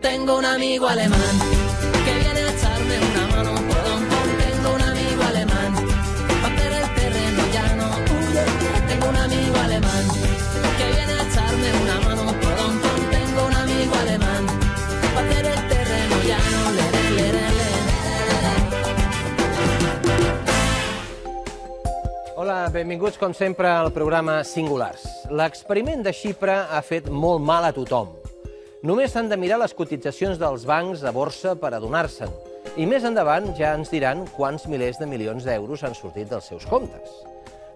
Tengo un amigo alemán que viene a echarme una mano, tengo un amigo alemán para hacer el terreno llano. Tengo un amigo alemán que viene a echarme una mano, tengo un amigo alemán para hacer el terreno llano. Hola, benvinguts com sempre al programa Singulars. L'experiment de Xipre ha fet molt mal a tothom. Només s'han de mirar les cotitzacions dels bancs a borsa per adonar-se'n. I més endavant ja ens diran quants milers de milions d'euros han sortit dels seus comptes.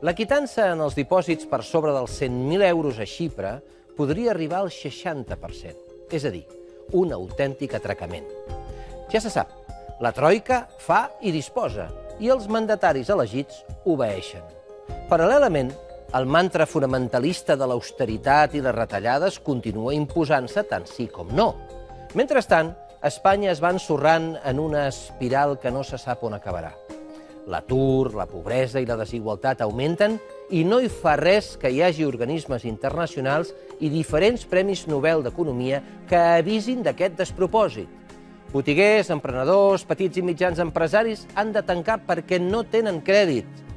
La quitança en els dipòsits per sobre dels 100.000 euros a Xipre podria arribar al 60%, és a dir, un autèntic atracament. Ja se sap, la troika fa i disposa, i els mandataris elegits obeeixen. Paral·lelament, el mantra fonamentalista de l'austeritat i les retallades continua imposant-se tant sí com no. Mentrestant, Espanya es va ensorrant en una espiral que no se sap on acabarà. L'atur, la pobresa i la desigualtat augmenten i no hi fa res que hi hagi organismes internacionals i diferents premis Nobel d'Economia que avisin d'aquest despropòsit. Botiguers, emprenedors, petits i mitjans empresaris han de tancar perquè no tenen crèdit.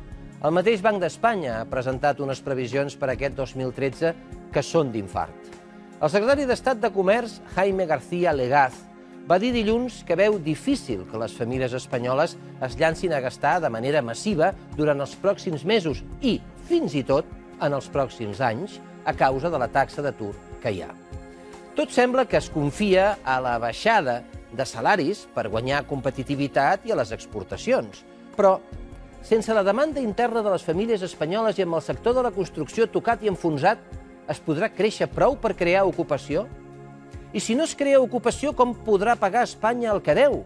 El mateix Banc d'Espanya ha presentat unes previsions per aquest 2013 que són d'infart. El secretari d'Estat de Comerç, Jaime García Legaz, va dir dilluns que veu difícil que les famílies espanyoles es llancin a gastar de manera massiva durant els pròxims mesos i, fins i tot, en els pròxims anys, a causa de la taxa d'atur que hi ha. Tot sembla que es confia a la baixada de salaris per guanyar competitivitat i a les exportacions, però sense la demanda interna de les famílies espanyoles i amb el sector de la construcció tocat i enfonsat, es podrà créixer prou per crear ocupació? I si no es crea ocupació, com podrà pagar Espanya el que deu?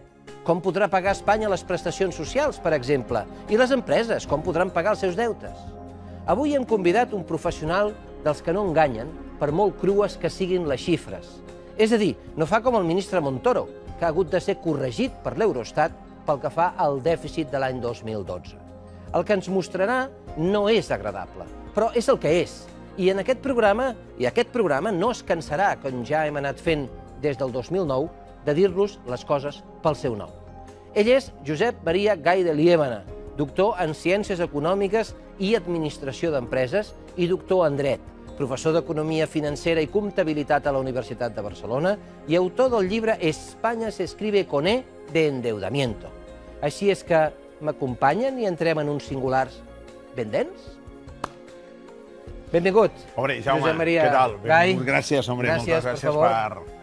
Com podrà pagar Espanya les prestacions socials, per exemple? I les empreses, com podran pagar els seus deutes? Avui hem convidat un professional dels que no enganyen, per molt crues que siguin les xifres. És a dir, no fa com el ministre Montoro, que ha hagut de ser corregit per l'Eurostat pel que fa al dèficit de l'any 2012. El que ens mostrarà no és agradable, però és el que és. I en aquest programa no es cansarà, com ja hem anat fent des del 2009, de dir-los les coses pel seu nom. Ell és Josep Maria Gay de Liébana, doctor en Ciències Econòmiques i Administració d'Empreses i doctor en Dret, professor d'Economia Financera i Comptabilitat a la Universitat de Barcelona i autor del llibre España se escribe con E de endeudamiento. Així és que m'acompanyen i entrem en uns singulars ben dens? Benvingut, Hombre, Jaume, Josep Maria què tal? Gai. Gràcies, hombre, Gràcies, moltes gràcies per per...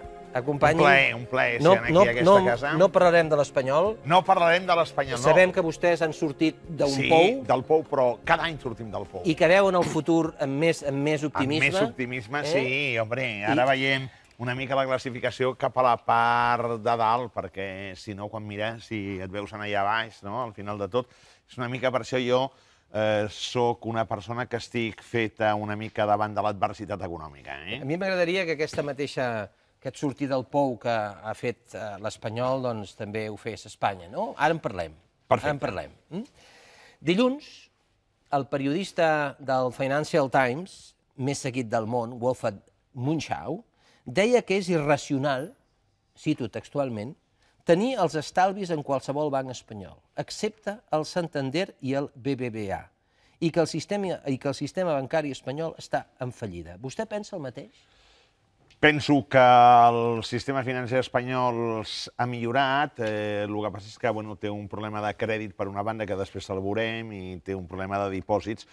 Acompanyin. Un plaer ser aquí a aquesta casa. No parlarem de l'espanyol. No parlarem de l'espanyol, no. Sabem que vostès han sortit d'un pou. Sí, del pou, però cada any sortim del pou. I que veuen el futur amb més optimisme. Amb més optimisme, sí, hombre. Ara veiem una mica la classificació cap a la part de dalt, perquè si no, quan mires, si et veus allà baix, no?, al final de tot, és una mica per això jo soc una persona que estic feta una mica davant de l'adversitat econòmica. A mi m'agradaria que aquest sortir del pou que ha fet l'Espanyol, doncs també ho fes Espanya, no? Ara en parlem. Perfecte. Ara en parlem. Dilluns, el periodista del Financial Times, més seguit del món, Wolfgang Munchau, deia que és irracional, cito textualment, tenir els estalvis en qualsevol banc espanyol, excepte el Santander i el BBVA, i que el sistema bancari espanyol està en fallida. Vostè pensa el mateix? Penso que el sistema financer espanyol ha millorat, el que passa és que té un problema de crèdit per una banda que després el veurem i té un problema de dipòsits,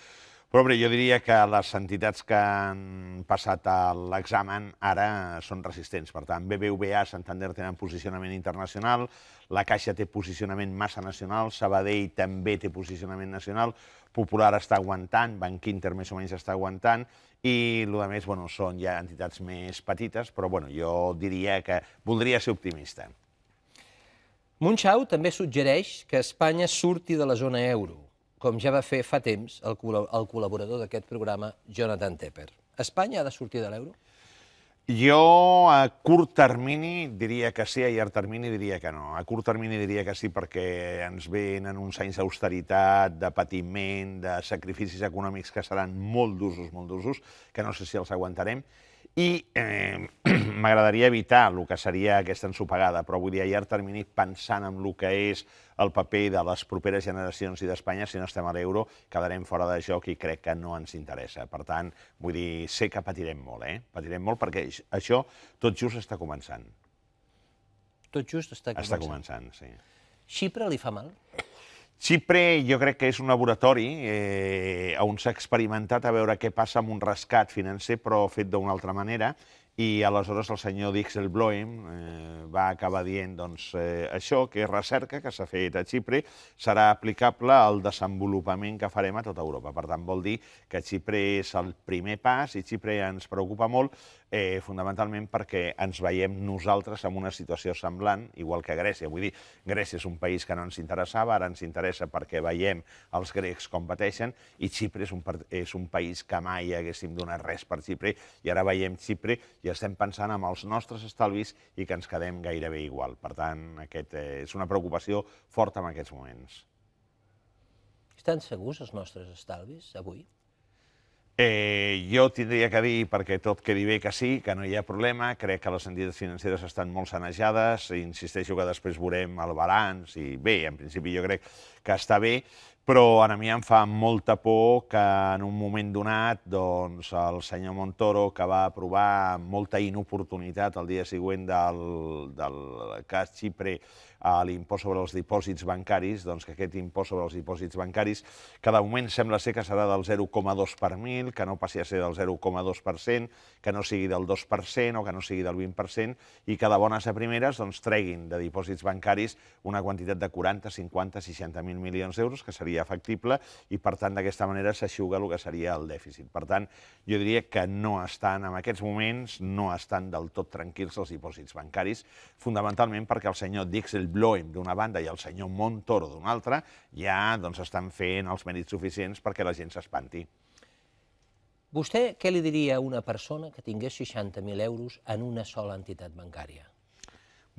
però jo diria que les entitats que han passat l'examen ara són resistents. Per tant, BBVA, Santander tenen posicionament internacional, la Caixa té posicionament massa nacional, Sabadell també té posicionament nacional, Popular està aguantant, Bankinter més o menys està aguantant, i el que més són ja entitats més petites, però jo diria que voldria ser optimista. Munchau també suggereix que Espanya surti de la zona euro, com ja va fer fa temps el col·laborador d'aquest programa, Jonathan Tepper. Espanya ha de sortir de l'euro? Jo a curt termini diria que sí, a llarg termini diria que no. A curt termini diria que sí perquè ens venen uns anys d'austeritat, de patiment, de sacrificis econòmics que seran molt d'usos, que no sé si els aguantarem, I m'agradaria evitar el que seria aquesta ensopegada, però vull dir, a llarg termini, pensant en el que és el paper de les properes generacions i d'Espanya, si no estem a l'euro, quedarem fora de joc i crec que no ens interessa. Per tant, vull dir, sé que patirem molt, Patirem molt perquè això tot just està començant. Tot just està començant. Està començant, sí. Xipre li fa mal? Xipre jo crec que és un laboratori on s'ha experimentat a veure què passa amb un rescat financer, però fet d'una altra manera, i aleshores el senyor Dijsselbloem va acabar dient això, que és recerca que s'ha fet a Xipre, serà aplicable al desenvolupament que farem a tota Europa. Per tant, vol dir que Xipre és el primer pas i Xipre ens preocupa molt, fonamentalment perquè ens veiem nosaltres en una situació semblant, igual que Grècia. Vull dir, Grècia és un país que no ens interessava, ara ens interessa perquè veiem els grecs com pateixen, i Xipre és un país que mai haguéssim donat res per Xipre, i ara veiem Xipre i estem pensant en els nostres estalvis i que ens quedem gairebé igual. Per tant, és una preocupació forta en aquests moments. Estan segurs els nostres estalvis avui? Jo tindria que dir, perquè tot quedi bé, que sí, que no hi ha problema. Crec que les entitats financeres estan molt sanejades. Insisteixo que després veurem el balanç i bé, en principi jo crec que està bé, però a mi em fa molta por que en un moment donat el senyor Montoro, que va aprovar amb molta inoportunitat el dia següent del cas Xipre l'impost sobre els dipòsits bancaris, que aquest impost sobre els dipòsits bancaris, que de moment sembla ser que serà del 0,2 per mil, que no passi a ser del 0,2%, que no sigui del 2% o que no sigui del 20%, i que de bones a primeres treguin de dipòsits bancaris una quantitat de 40, 50, 60.000 milions d'euros, que seria factible, i per tant d'aquesta manera s'aixuga el que seria el dèficit. Per tant, jo diria que no estan, en aquests moments, no estan del tot tranquils els dipòsits bancaris, fonamentalment perquè el senyor Dijsselbloem d'una banda i el senyor Montoro d'una altra ja estan fent els mèrits suficients perquè la gent s'espanti. Vostè què li diria a una persona que tingués 60.000 euros en una sola entitat bancària?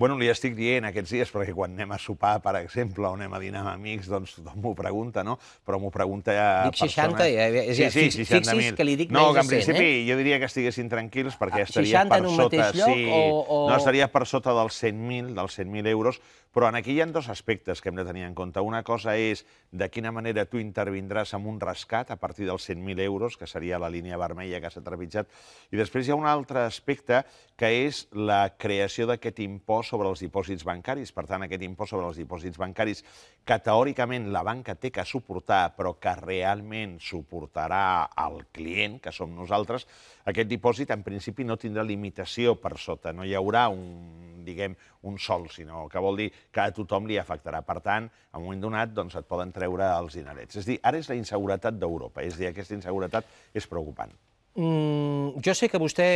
Bueno, li estic dient aquests dies, perquè quan anem a sopar, per exemple, o anem a dinar amb amics, doncs tothom m'ho pregunta, no? Però m'ho pregunta a persones... Dic 60, sí, 60.000. fixi's que li dic no, menys de 100, que en principi jo diria que estiguessin tranquils perquè estaria 60 per en un sota... mateix lloc o... No, estaria per sota dels 100.000 euros, però aquí hi ha dos aspectes que hem de tenir en compte. Una cosa és de quina manera tu intervindràs en un rescat a partir dels 100.000 euros, que seria la línia vermella que s'ha trepitjat, i després hi ha un altre aspecte que és la creació d'aquest impost sobre els dipòsits bancaris. Per tant, aquest impost sobre els dipòsits bancaris que teòricament la banca té que suportar, però que realment suportarà el client, que som nosaltres, aquest dipòsit en principi no tindrà limitació per sota, no hi haurà un sol, sinó que vol dir que a tothom li afectarà. Per tant, en un moment donat et poden treure els dinerets. És a dir, ara és la inseguretat d'Europa, és a dir, aquesta inseguretat és preocupant. Jo sé que vostè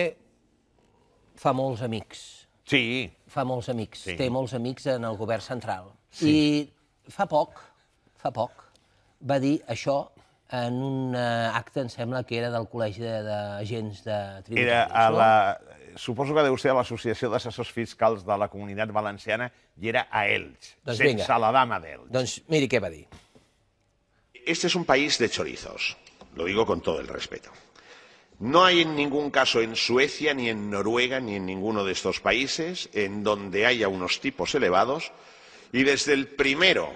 fa molts amics. Sí. Fa molts amics, té molts amics en el govern central. Sí. I fa poc, va dir això en un acte, em sembla que era del Col·legi d'Agents de Tributaris. Suposo que deu ser a l'Associació d'Assessors Fiscals de la Comunitat Valenciana i era a Elx, sense la dama d'Elx. Doncs miri què va dir. Este es un país de chorizos, lo digo con todo el respeto. No hay en ningún caso en Suecia, ni en Noruega, ni en ninguno de estos países en donde haya unos tipos elevados y desde el primero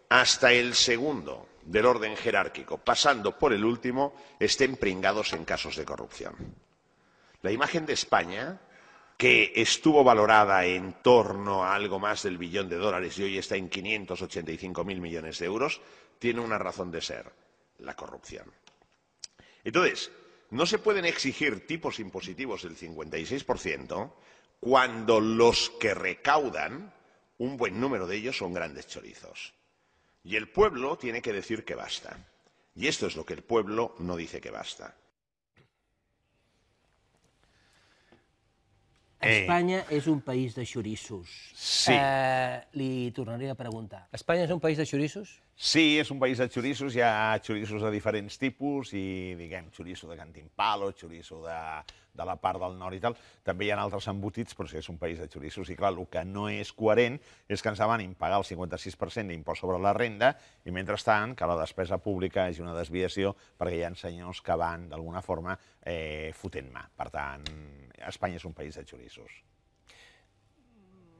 hasta el segundo del orden jerárquico, pasando por el último, estén pringados en casos de corrupción. La imagen de España, que estuvo valorada en torno a algo más del billón de dólares y hoy está en 585.000 millones de euros, tiene una razón de ser, la corrupción. Entonces, no se pueden exigir tipos impositivos del 56% cuando los que recaudan, un buen número de ellos, son grandes chorizos. Y el pueblo tiene que decir que basta. Y esto es lo que el pueblo no dice que basta. Espanya és un país de xorissos. Sí. Li tornaré a preguntar. Espanya és un país de xorissos? Sí, és un país de xoriços, hi ha xoriços de diferents tipus i, diguem, xoriço de Cantimpalo, xoriço de la part del nord i tal. També hi ha altres embotits, però sí, és un país de xoriços. I clar, el que no és coherent és que ens demanin pagar el 56% d'impost sobre la renda i, mentrestant, que la despesa pública hagi una desviació perquè hi ha senyors que van, d'alguna forma, fotent mà. Per tant, Espanya és un país de xoriços.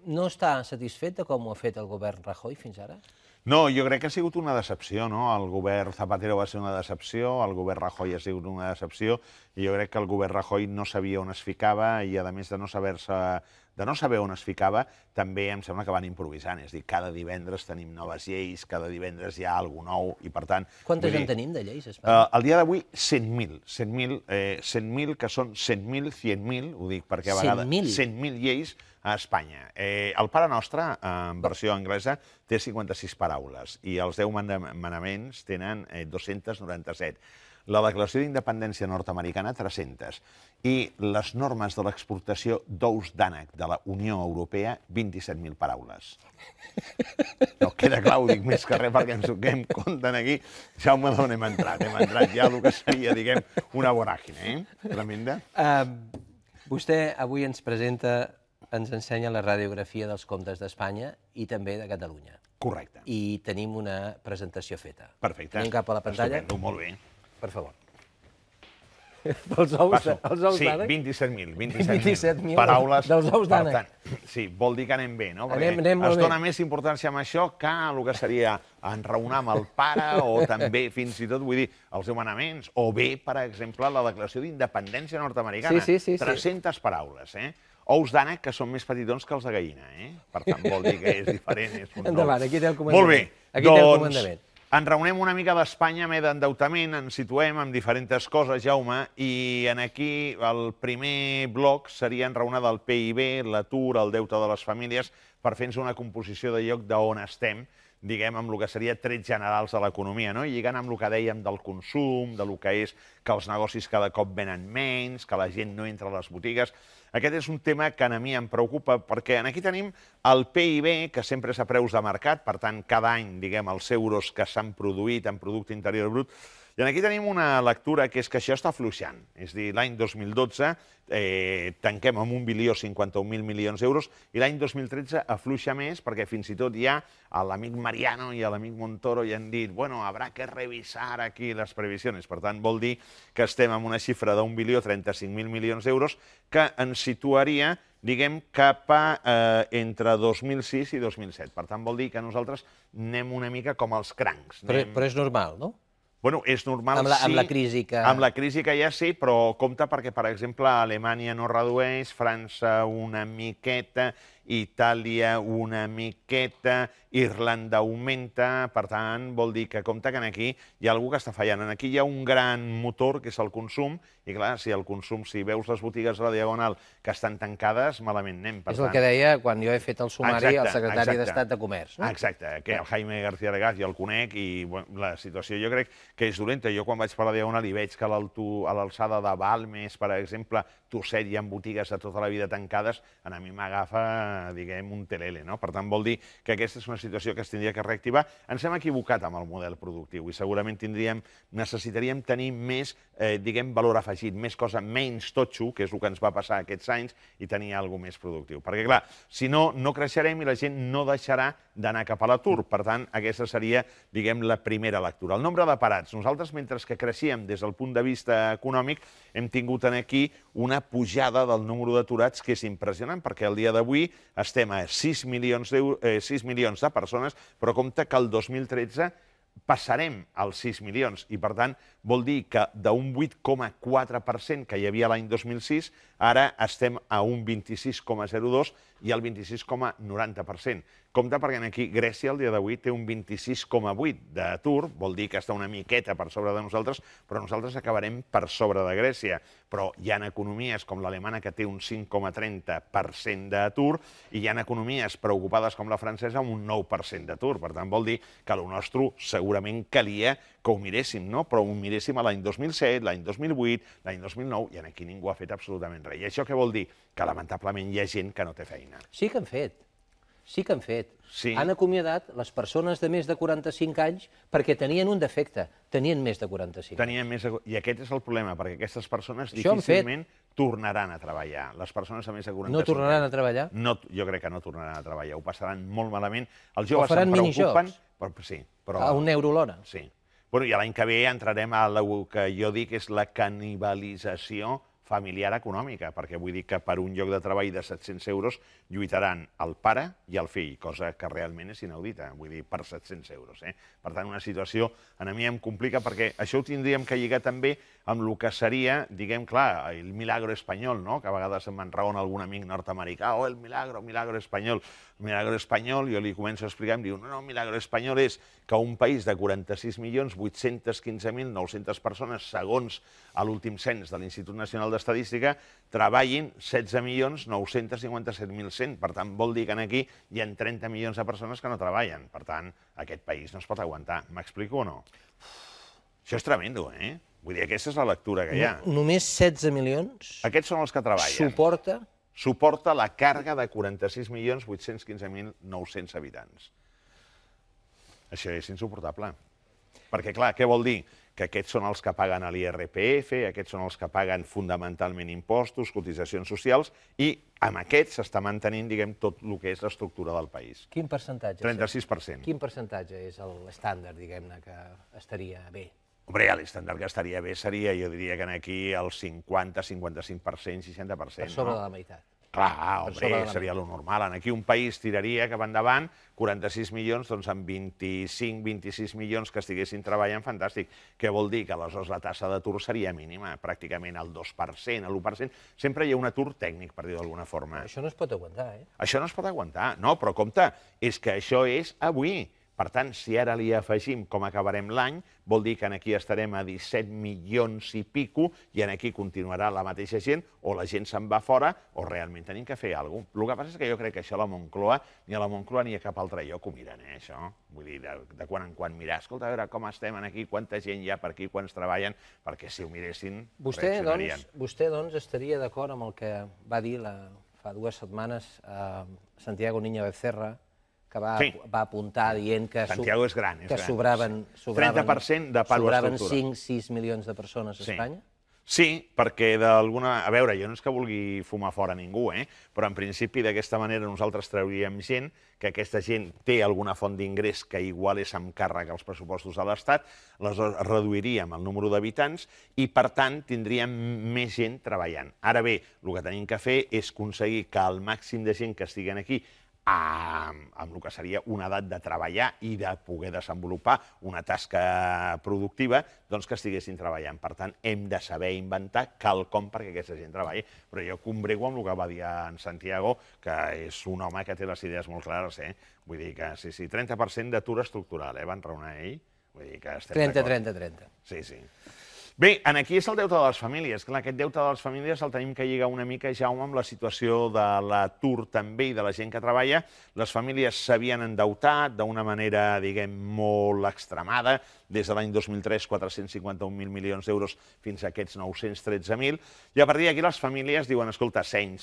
No està satisfet de com ho ha fet el govern Rajoy fins ara? No, jo crec que ha sigut una decepció, no? El govern Zapatero va ser una decepció, el govern Rajoy ha sigut una decepció, i jo crec que el govern Rajoy no sabia on es ficava i, a més de no saber on es ficava, també em sembla que van improvisant. És a dir, cada divendres tenim noves lleis, cada divendres hi ha alguna nou, i per tant... Quantes en tenim de lleis a Espanya? El dia d'avui, 100.000. 100.000, que són 100.000, 100.000, ho dic perquè a vegades... 100.000 lleis a Espanya. El Pare Nostre, en versió anglesa, té 56 paraules i els 10 manaments tenen 297. La Declaració d'Independència nord-americana, 300. I les normes de l'exportació d'ous d'ànec de la Unió Europea, 27.000 paraules. No, queda clar, ho dic més que res perquè ens ho quedem comptant aquí. Jaume, d'on hem entrat? Hem entrat ja el que seria, diguem, una voràgine, tremenda. Vostè avui ens presenta, ens ensenya la radiografia dels comptes d'Espanya i també de Catalunya. Correcte. I tenim una presentació feta. Perfecte. Anem cap a la pantalla. Estupendo, molt bé. Per favor. Els ous d'ànec? Sí, 27.000 paraules. Dels ous d'ànec. Sí, vol dir que anem bé, no? Perquè Anem molt es bé. dona més importància amb això que el que seria enraonar amb el pare o també, fins i tot, vull dir, els manaments, o bé, per exemple, la Declaració d'Independència nord-americana. Sí. 300 paraules, Ous d'ànec que són més petitons que els de gallina, Per tant, vol dir que és diferent. Endavant, aquí té el comandament. Molt bé, aquí té el comandament. Enraonem una mica d'Espanya, d'endeutament, ens situem en diferents coses, Jaume, i aquí el primer bloc seria enraonar del PIB, l'atur, el deute de les famílies, per fer-nos una composició de lloc d'on estem, diguem, amb el que seria trets generals de l'economia, no? I lligant amb el que dèiem del consum, del que és que els negocis cada cop venen menys, que la gent no entra a les botigues. Aquest és un tema que a mi em preocupa, perquè aquí tenim el PIB, que sempre és a preus de mercat, per tant, cada any, diguem, els euros que s'han produït en producte interior brut, i aquí tenim una lectura que és que això està fluixant. És a dir, l'any 2012 tanquem amb 1.051.000 milions d'euros i l'any 2013 afluixa més perquè fins i tot ja l'amic Mariano i l'amic Montoro ja han dit bueno, habrá que revisar aquí les previsions. Per tant, vol dir que estem amb una xifra d'1.035.000 milions d'euros que ens situaria, diguem, cap a entre 2006 i 2007. Per tant, vol dir que nosaltres anem una mica com els crancs. Però és normal, no? Bueno, és normal, sí. Amb la crisi que... Amb la crisi que ja sí, però compte perquè, per exemple, Alemanya no redueix, França una miqueta, Itàlia una miqueta, Irlanda augmenta, per tant, vol dir que compte que aquí hi ha algú que està fallant. Aquí hi ha un gran motor, que és el consum, i clar, si el consum, si veus les botigues a la Diagonal que estan tancades, malament anem. És el que deia quan jo he fet el sumari al secretari d'Estat de Comerç. Exacte, que el Jaime García Legaz jo el conec i la situació jo crec que és dolenta. Jo quan vaig per la Diagonal i veig que a l'alçada de Balmes, per exemple, Tosset, hi ha botigues de tota la vida tancades, a mi m'agafa, diguem, un telele, no? Per tant, vol dir que aquesta és una situació que es tindria que reactivar. Ens hem equivocat amb el model productiu i segurament necessitaríem tenir més, diguem, valor afegit, més cosa, menys totxo, que és el que ens va passar aquests anys, i tenir alguna cosa més productiu. Perquè, clar, si no, no creixerem i la gent no deixarà d'anar cap a l'atur. Per tant, aquesta seria, diguem, la primera lectura. El nombre de parats. Nosaltres, mentre que creixíem des del punt de vista econòmic, hem tingut aquí una pujada del número d'aturats que és impressionant, perquè el dia d'avui estem a 6 milions de persones, però compte que el 2013 passarem als 6 milions i, per tant, vol dir que d'un 8,4% que hi havia l'any 2006, ara estem a un 26,02% i el 26,90%. Compte perquè aquí Grècia el dia d'avui té un 26,8% d'atur, vol dir que està una miqueta per sobre de nosaltres, però nosaltres acabarem per sobre de Grècia. Però hi ha economies com l'alemana que té un 5,30% d'atur i hi ha economies preocupades com la francesa amb un 9% d'atur. Per tant, vol dir que el nostre segurament calia que ho miréssim, no? Però ho miréssim l'any 2007, l'any 2008, l'any 2009, i aquí ningú ha fet absolutament res. I això què vol dir? Que lamentablement hi ha gent que no té feina. Sí que han fet. Sí que han fet. Sí. Han acomiadat les persones de més de 45 anys perquè tenien un defecte, tenien més de 45. I aquest és el problema, perquè aquestes persones Això han fet. difícilment tornaran a treballar. Les persones a més de 45 No tornaran a treballar? No, jo crec que no tornaran a treballar, ho passaran molt malament. Els O joves faran se'n preocupen... minijocs? Sí, però... A €1 l'hora? Sí. Bueno, i l'any que ve entrarem a el que jo dic és la canibalització familiar econòmica, perquè vull dir que per un lloc de treball de 700 euros lluitaran el pare i el fill, cosa que realment és inaudita, vull dir, per 700 euros. Per tant, una situació a mi em complica, perquè això ho tindríem que lligar també amb el que seria, diguem, clar, el milagro espanyol, no? Que a vegades m'enraona algun amic nord-americà, el milagro espanyol. El milagro espanyol, jo li començo a explicar, em diu, no, el milagro espanyol és que un país de 46.815.900 persones, segons l'últim cens de l'Institut Nacional d'Estadística, treballin 16.957.100. Per tant, vol dir que aquí hi ha 30 milions de persones que no treballen. Per tant, aquest país no es pot aguantar. M'explico o no? Això és tremendo, eh? Vull dir, aquesta és la lectura que hi ha. Només 16 milions Aquests són els que treballen. Suporta la càrrega de 46.815.900 habitants. Això és insuportable. Perquè, clar, què vol dir? Que aquests són els que paguen l'IRPF, aquests són els que paguen fonamentalment impostos, cotitzacions socials, i amb aquests s'està mantenint, diguem, tot el que és l'estructura del país. Quin percentatge? 36%. Quin percentatge és l'estàndard, diguem-ne, que estaria bé? Hombre, l'estàndard que estaria bé seria, jo diria que aquí el 50, 55%, 60%. Per sobre de la meitat. Clar, hombre, seria lo normal. Aquí un país tiraria cap endavant 46 milions, doncs amb 25, 26 milions que estiguessin treballant, fantàstic. Què vol dir? Que aleshores la tassa d'atur seria mínima, pràcticament el 2%, l'1%. Sempre hi ha un atur tècnic, per dir-ho d'alguna forma. Això no es pot aguantar, eh? Això no es pot aguantar. No, però compte, és que això és avui. Per tant, si ara li afegim com acabarem l'any, vol dir que aquí estarem a 17 milions i pico i aquí continuarà la mateixa gent, o la gent se'n va fora, o realment tenim que fer alguna cosa. El que passa és que jo crec que això a la Moncloa, ni a la Moncloa ni a cap altre lloc ho miren, això. Vull dir, de quan en quan mirar, escolta, a veure com estem aquí, quanta gent hi ha per aquí, quants treballen, perquè si ho miressin, reaccionarien. Vostè, doncs, estaria d'acord amb el que va dir fa 2 setmanes Santiago Niño Becerra, que va apuntar dient que sobraven 30% de paro estructura. 5-6 milions de persones a Espanya? Sí, perquè d'alguna... A veure, jo no és que vulgui fumar fora ningú, però en principi d'aquesta manera nosaltres trauríem gent, que aquesta gent té alguna font d'ingrés que igual és amb càrrec als pressupostos de l'Estat, aleshores reduiríem el número d'habitants i, per tant, tindríem més gent treballant. Ara bé, el que tenim que fer és aconseguir que el màxim de gent que estigui aquí amb el que seria una edat de treballar i de poder desenvolupar una tasca productiva, doncs que estiguessin treballant. Per tant, hem de saber inventar quelcom perquè aquesta gent treballi. Però jo combrego amb el que va dir en Santiago, que és un home que té les idees molt clares. Vull dir que sí, 30% d'atur estructural, va enraonar ell. Vull dir que estem d'acord. 30. Sí. Bé, aquí és el deute de les famílies. Clar, aquest deute de les famílies el tenim que lligar una mica, Jaume, amb la situació de l'atur també i de la gent que treballa. Les famílies s'havien endeutat d'una manera, diguem, molt extremada, des de l'any 2003, 451.000 milions d'euros fins a aquests 913.000, i a partir d'aquí les famílies diuen, escolta, seny,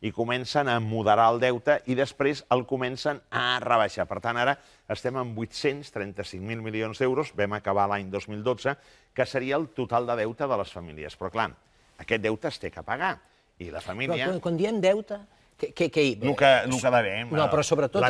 i comencen a moderar el deute i després el comencen a rebaixar. Per tant, ara estem amb 835.000 milions d'euros, vam acabar l'any 2012, que seria el total de deute de les famílies. Però, clar, aquest deute es té que pagar. I la família... Però quan diem deute... El que devem. No, però sobretot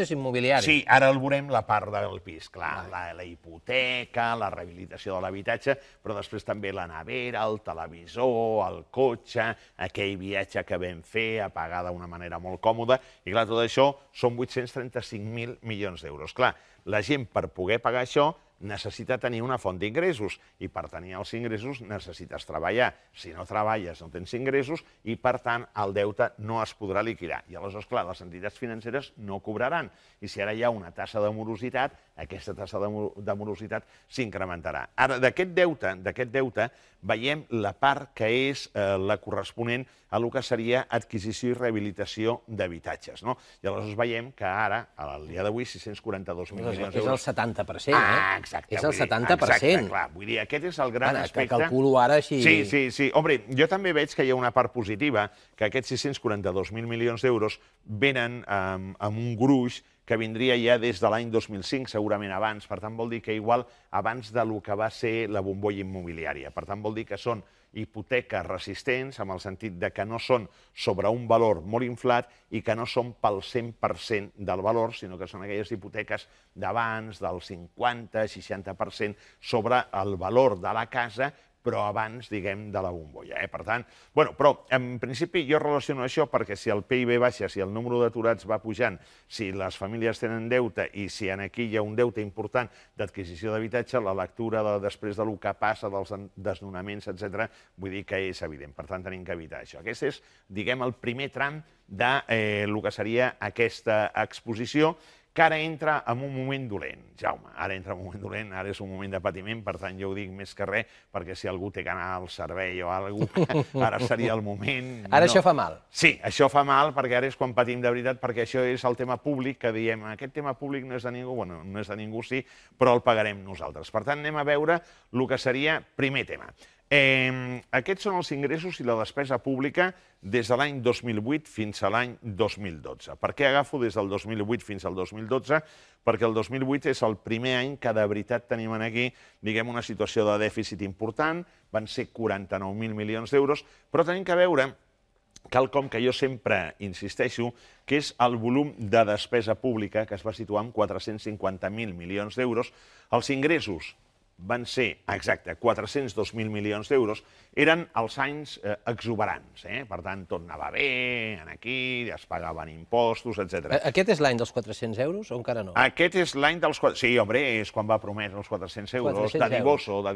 és immobiliari. Sí, ara el veurem la part del pis. Clar, la hipoteca, la rehabilitació de l'habitatge, però després també la nevera, el televisor, el cotxe, aquell viatge que vam fer a pagar d'una manera molt còmoda. I clar, tot això són 835.000 milions d'euros. Clar, la gent per poder pagar això necessita tenir una font d'ingressos i per tenir els ingressos necessites treballar. Si no treballes no tens ingressos i per tant el deute no es podrà liquidar. I aleshores, clar, les entitats financeres no cobraran. I si ara hi ha una tassa de morositat, aquesta tassa de morositat s'incrementarà. Ara, d'aquest deute veiem la part que és la corresponent el que seria adquisició i rehabilitació d'habitatges. I aleshores veiem que ara, al dia d'avui, 642.000 milions d'euros. És el 70%, eh? Exacte. És el 70%. Exacte, clar. Vull dir, aquest és el gran aspecte. Que calculo ara així... Sí. Home, jo també veig que hi ha una part positiva, que aquests 642.000 milions d'euros venen amb un gruix que vindria ja des de l'any 2005, segurament abans. Per tant, vol dir que igual abans del que va ser la bombolla immobiliària. Per tant, vol dir que són hipoteques resistents, en el sentit de que no són sobre un valor molt inflat i que no són pel 100% del valor, sinó que són aquelles hipoteques d'abans, del 50-60% sobre el valor de la casa, però abans, diguem, de la bombolla. Per tant, però en principi jo relaciono això perquè si el PIB baixa, si el número d'aturats va pujant, si les famílies tenen deute i si aquí hi ha un deute important d'adquisició d'habitatge, la lectura després del que passa, dels desnonaments, etc., vull dir que és evident. Per tant, tenim que evitar això. Aquest és, diguem, el primer tram del que seria aquesta exposició, que ara entra en un moment dolent, Jaume. Ara entra en un moment dolent, ara és un moment de patiment, per tant jo ho dic més que res, perquè si algú té que anar al servei o alguna cosa, ara seria el moment. Ara això fa mal. Sí, això fa mal, perquè ara és quan patim de veritat, perquè això és el tema públic, que diem, aquest tema públic no és de ningú, bueno, no és de ningú sí, però el pagarem nosaltres. Per tant, anem a veure el que seria primer tema. Aquests són els ingressos i la despesa pública des de l'any 2008 fins a l'any 2012. Per què agafo des del 2008 fins al 2012? Perquè el 2008 és el primer any que de veritat tenim aquí, diguem, una situació de dèficit important, van ser 49.000 milions d'euros, però tenim que veure quelcom que jo sempre insisteixo, que és el volum de despesa pública, que es va situar en 450.000 milions d'euros. Els ingressos van ser, exacte, 402.000 milions d'euros, eren els anys exuberants. Per tant, tot anava bé, aquí, es pagaven impostos, etc. Aquest és l'any dels 400 euros o encara no? Aquest és l'any dels... Sí, home, és quan va prometre els 400 euros. De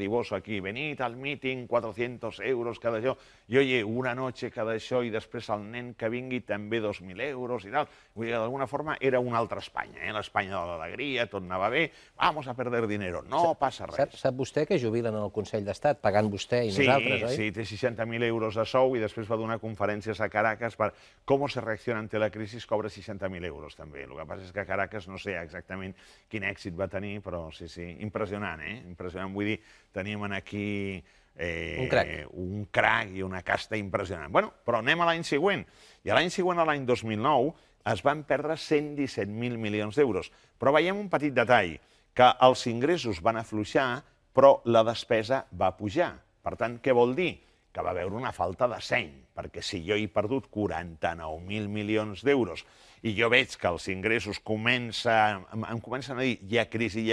Divoso, aquí, venit al míting, 400 euros cada això. I, oye, una noche cada això, i després el nen que vingui també 2.000 euros i tal. Vull dir, d'alguna forma era una altra Espanya, l'Espanya de l'alegria, tot anava bé, vamos a perder dinero, no passa res. Sap vostè que jubilen al Consell d'Estat, pagant vostè i nosaltres, oi? Sí, té 60.000 euros de sou i després va donar conferències a Caracas per com se reacciona ante la crisi, cobra 60.000 euros també. El que passa és que Caracas no sé exactament quin èxit va tenir, però sí, impressionant, impressionant. Vull dir, tenim aquí un crac i una casta impressionant. Però anem a l'any següent. I l'any següent, a l'any 2009, es van perdre 117.000 milions d'euros. Però veiem un petit detall, que els ingressos van afluixar, però la despesa va pujar. Per tant, què vol dir? Que va haver una falta de seny, perquè si jo he perdut 49.000 milions d'euros i jo veig que els ingressos em comencen a dir hi ha crisi,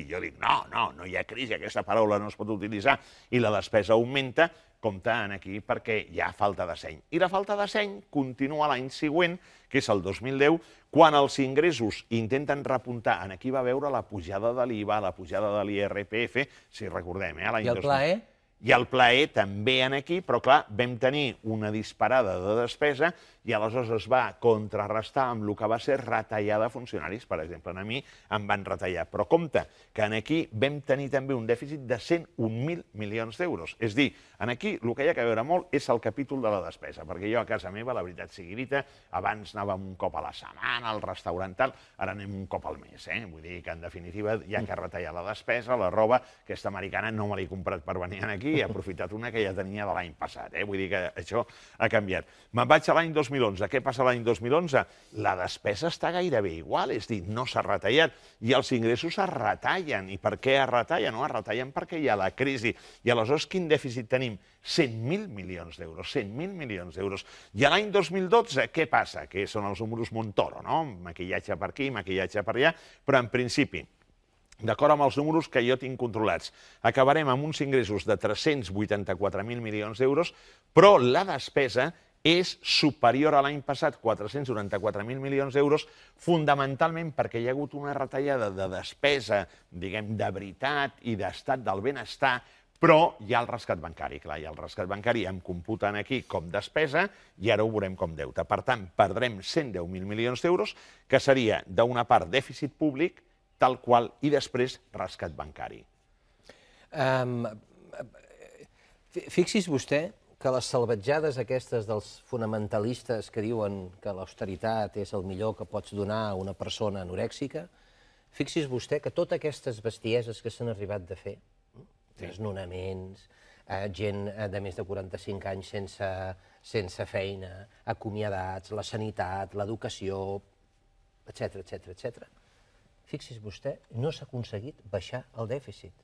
jo dic no hi ha crisi, aquesta paraula no es pot utilitzar, i la despesa augmenta, compte aquí perquè hi ha falta de seny. I la falta de seny continua l'any següent, que és el 2010, quan els ingressos intenten repuntar. Aquí va veure la pujada de l'IVA, la pujada de l'IRPF, si recordem, l'any 2000. I el plaer? I el plaer també aquí, però clar, vam tenir una disparada de despesa i aleshores es va contrarrestar amb el que va ser retallada de funcionaris. Per exemple, a mi em van retallar. Però compte, que aquí vam tenir també un dèficit de 101.000 milions d'euros. És dir, aquí el que hi ha que veure molt és el capítol de la despesa, perquè jo a casa meva, la veritat sigui dita, abans anàvem un cop a la setmana al restaurant tal, ara anem un cop al mes. Vull dir que en definitiva hi ha que retallar la despesa, la roba, aquesta americana no me l'he comprat per venir aquí, he aprofitat una que ja tenia de l'any passat. Vull dir que això ha canviat. Me'n vaig a l'any 2011. Què passa l'any 2011? La despesa està gairebé igual, és dir, no s'ha retallat, i els ingressos es retallen. I per què es retallen? Es retallen perquè hi ha la crisi. I aleshores quin dèficit tenim? 100.000 milions d'euros, 100.000 milions d'euros. I l'any 2012 què passa? Que són els números Montoro, no? Maquillatge per aquí, maquillatge per allà, però en principi, d'acord amb els números que jo tinc controlats, acabarem amb uns ingressos de 384.000 milions d'euros, però la despesa és superior a l'any passat, 494.000 milions d'euros, fonamentalment perquè hi ha hagut una retallada de despesa, diguem, de veritat i d'estat del benestar, però hi ha el rescat bancari. Clar, i el rescat bancari em computen aquí com despesa i ara ho veurem com deute. Per tant, perdrem 110.000 milions d'euros, que seria d'una part dèficit públic, tal qual, i després rescat bancari. Fixi's vostè que les salvatjades aquestes dels fonamentalistes que diuen que l'austeritat és el millor que pots donar a una persona anorèxica, fixi's vostè que totes aquestes bestieses que s'han arribat de fer, desnonaments, gent de més de 45 anys sense feina, acomiadats, la sanitat, l'educació, etc. Fixi's vostè, no s'ha aconseguit baixar el dèficit.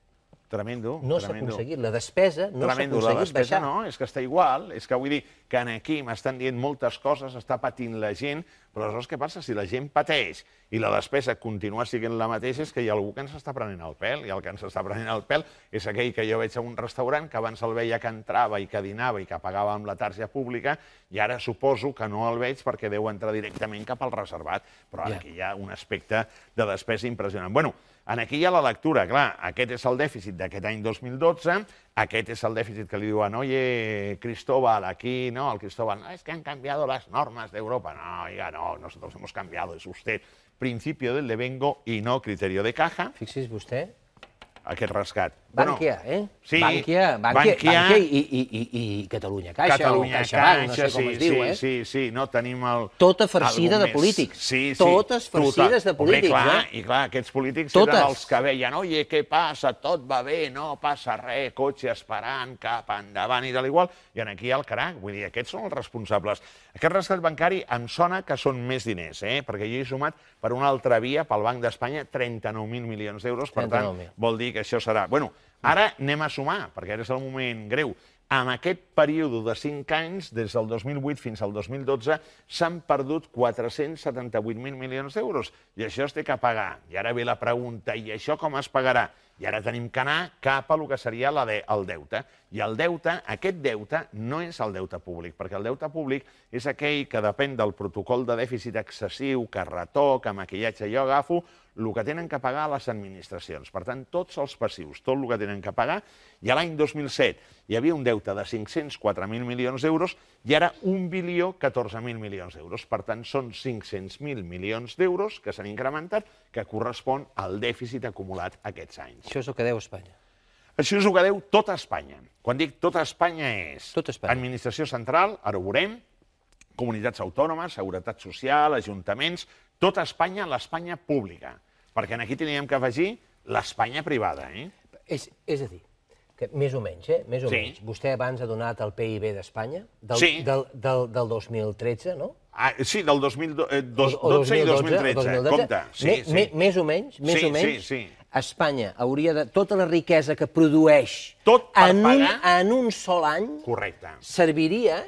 Tremendo. No s'ha aconseguit. La despesa no s'ha aconseguit baixar. No, és que està igual. És que vull dir que aquí m'estan dient moltes coses, està patint la gent, però aleshores què passa? Si la gent pateix i la despesa continua sent la mateixa, és que hi ha algú que ens està prenent el pèl, i el que ens està prenent el pèl és aquell que jo veig a un restaurant que abans el veia que entrava i que dinava i que pagava amb la targeta pública, i ara suposo que no el veig perquè deu entrar directament cap al reservat, però aquí hi ha un aspecte de despesa impressionant. Bueno, aquí hi ha la lectura, clar, aquest és el dèficit d'aquest any 2012, aquest és el dèficit que li diuen, oye, Cristóbal, aquí, no, el Cristóbal, no, es que han cambiado las normas de Europa. No, oiga, no, nosotros hemos cambiado, es usted principio del devengo y no criterio de caja. Fixi's vostè. Aquest rescat. Bankia, Sí, Bankia i Catalunya Caixa, CaixaBank, no sé com es diu, Sí, no tenim el... Tota farcida de polítics. Sí. Totes farcides de polítics, I clar, aquests polítics eren els que veien, oye, què passa, tot va bé, no passa res, cotxe esperant, cap endavant i tal igual, i aquí el crac, vull dir, aquests són els responsables. Aquest rescat bancari em sona que són més diners, perquè jo he sumat per una altra via, pel Banc d'Espanya, 39.000 milions d'euros, per tant, vol dir que això serà... Bueno, ara anem a sumar, perquè ara és el moment greu. En aquest període de 5 anys, des del 2008 fins al 2012, s'han perdut 478.000 milions d'euros. I això es té que pagar. I ara ve la pregunta, i això com es pagarà? I ara tenim que anar cap a el que seria el deute. I el deute, aquest deute, no és el deute públic, perquè el deute públic és aquell que depèn del protocol de dèficit excessiu, que retoc, que maquillatge jo agafo, el que tenen que pagar les administracions. Per tant, tots els passius, tot el que tenen que pagar, i l'any 2007 hi havia un deute de 504.000 milions d'euros i ara 1.014.000 milions d'euros. Per tant, són 500.000 milions d'euros que s'han incrementat, que correspon al dèficit acumulat aquests anys. Això és el que deu Espanya. Això és el que deu tota Espanya. Quan dic tota Espanya és administració central, ara ho veurem, comunitats autònomes, seguretat social, ajuntaments, tota Espanya, l'Espanya pública. Perquè aquí teníem que afegir l'Espanya privada. És a dir, que més o menys, vostè abans ha donat el PIB d'Espanya, del 2013, no? Sí, del 2012 i 2013, compte. Més o menys, Espanya hauria de... Tota la riquesa que produeix en un sol any serviria,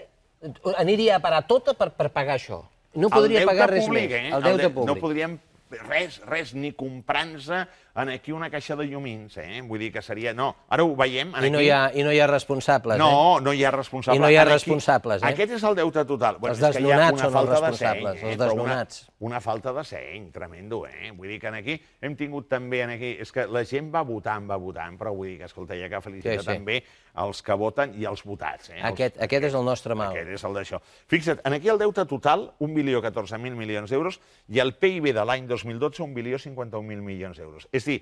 aniria a parar tota per pagar això. No podria pagar res més. El deute públic. No podríem res, ni comprant-se aquí una caixa de llumins, vull dir que seria... No, ara ho veiem... I no hi ha responsables, No, no hi ha responsables. I no hi ha responsables, Aquest és el deute total. Els desnonats són els responsables, els desnonats. Una falta de seny, tremendo, Vull dir que aquí hem tingut també... És que la gent va votant, però vull dir que, escolta, hi ha que felicitar també els que voten i els votats. Aquest és el nostre mal. Aquest és el d'això. Fixa't, aquí el deute total, 1.014.000 milions d'euros, i el PIB de l'any 2012, 1.051.000 milions d'euros. És a dir,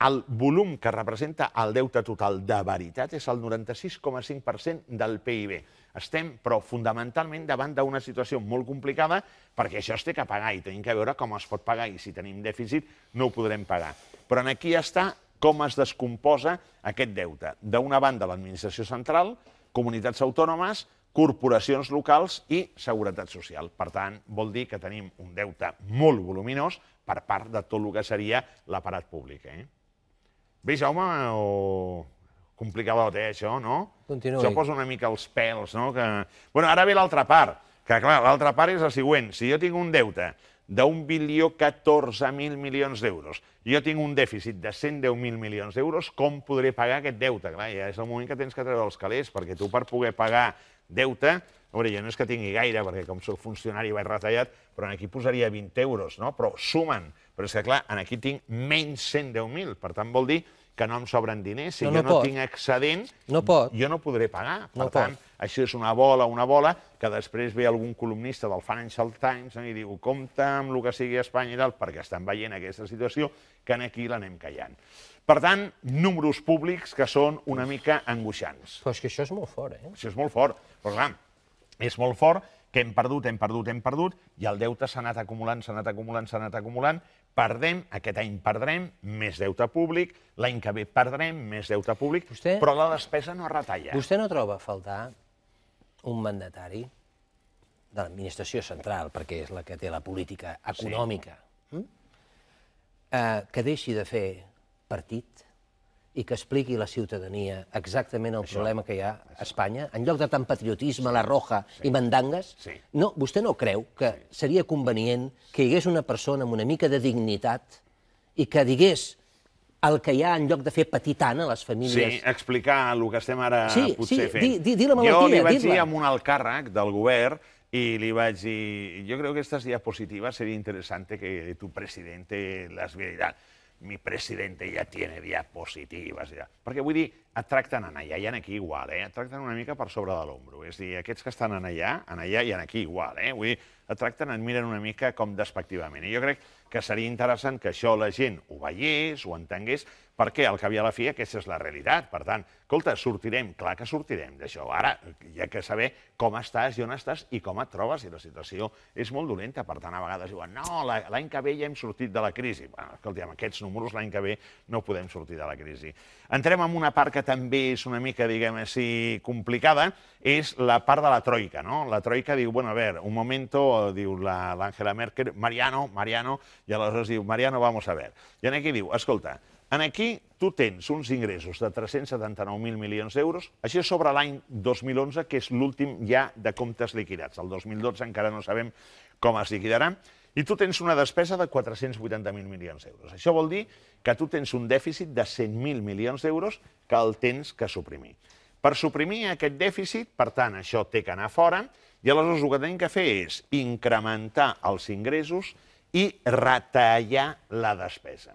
el volum que representa el deute total de veritat és el 96,5% del PIB. Estem, però, fundamentalment davant d'una situació molt complicada perquè això es té que pagar i tenim que veure com es pot pagar i si tenim dèficit no ho podrem pagar. Però aquí està com es descomposa aquest deute. D'una banda, l'administració central, comunitats autònomes, corporacions locals i seguretat social. Per tant, vol dir que tenim un deute molt voluminós per part de tot el que seria l'aparat públic. Bé, Jaume, complicadot, això, no? Continuï. Això posa una mica els pèls, no? Bueno, ara ve l'altra part, que clar, l'altra part és la següent. Si jo tinc un deute d'1.014.000 milions d'euros, jo tinc un dèficit de 110.000 milions d'euros, com podré pagar aquest deute? Clar, ja és el moment que tens que treure els calés, perquè tu per poder pagar deute, a veure, jo no és que tingui gaire, perquè com soc funcionari vaig retallat, però aquí posaria 20 euros, no? Però sumen. Però és que, clar, aquí tinc menys 110.000, per tant vol dir que no em sobren diners. Si No, jo no no pot. tinc excedent, No pot. jo no podré pagar. No Per tant, pot. això és una bola, que després ve algun columnista del Financial Times i diu compte amb el que sigui a Espanya i tal, perquè estan veient aquesta situació, que aquí l'anem callant. Per tant, números públics que són una mica angoixants. Però és que això és molt fort, Això és molt fort. Però clar, és molt fort que hem perdut, i el deute s'ha anat acumulant. Perdem, aquest any perdrem més deute públic, l'any que ve perdrem més deute públic, però la despesa no retalla. Vostè no troba a faltar un mandatari de l'administració central, perquè és la que té la política econòmica, que deixi de fer partit i que expliqui a la ciutadania exactament el problema que hi ha a Espanya, en lloc de tant patriotisme, la roja i mandangues? No, vostè no creu que seria convenient que hi hagués una persona amb una mica de dignitat i que digués el que hi ha en lloc de fer patir tant a les famílies? Sí, explicar el que estem ara potser fent. Sí, dir la malaltia, jo li vaig dir a un alt càrrec del govern y le iba a decir, yo creo que estas diapositivas sería interesante que tu presidente las viera. Mi presidente ja tiene diapositives. Ja. Perquè vull dir, et tracten allà i aquí igual, et tracten una mica per sobre de l'ombro. És a dir, aquests que estan allà i aquí igual. Vull dir, et tracten, et miren una mica com despectivament. I jo crec que seria interessant que això la gent ho veiés, ho entengués, perquè al cap i a la fi aquesta és la realitat. Per tant, escolta, sortirem, clar que sortirem d'això. Ara hi ha que saber com estàs i on estàs i com et trobes, i la situació és molt dolenta. Per tant, a vegades diuen, no, l'any que ve ja hem sortit de la crisi. Bueno, escolta, amb aquests números l'any que ve no podem sortir de la crisi. Entrem en una part que també és una mica, diguem així, complicada, és la part de la troika, no? La troika diu, bueno, a ver, un momento, diu l'Angela Merkel, Mariano, i aleshores diu, Mariano, vamos a ver. I aquí diu, escolta, aquí tu tens uns ingressos de 379.000 milions d'euros, això és sobre l'any 2011, que és l'últim ja de comptes liquidats. El 2012 encara no sabem com es liquidarà, i tu tens una despesa de 480.000 milions d'euros. Això vol dir que tu tens un dèficit de 100.000 milions d'euros que el tens que suprimir. Per suprimir aquest dèficit, per tant, això té que anar fora, i aleshores el que tenim que fer és incrementar els ingressos i retallar la despesa.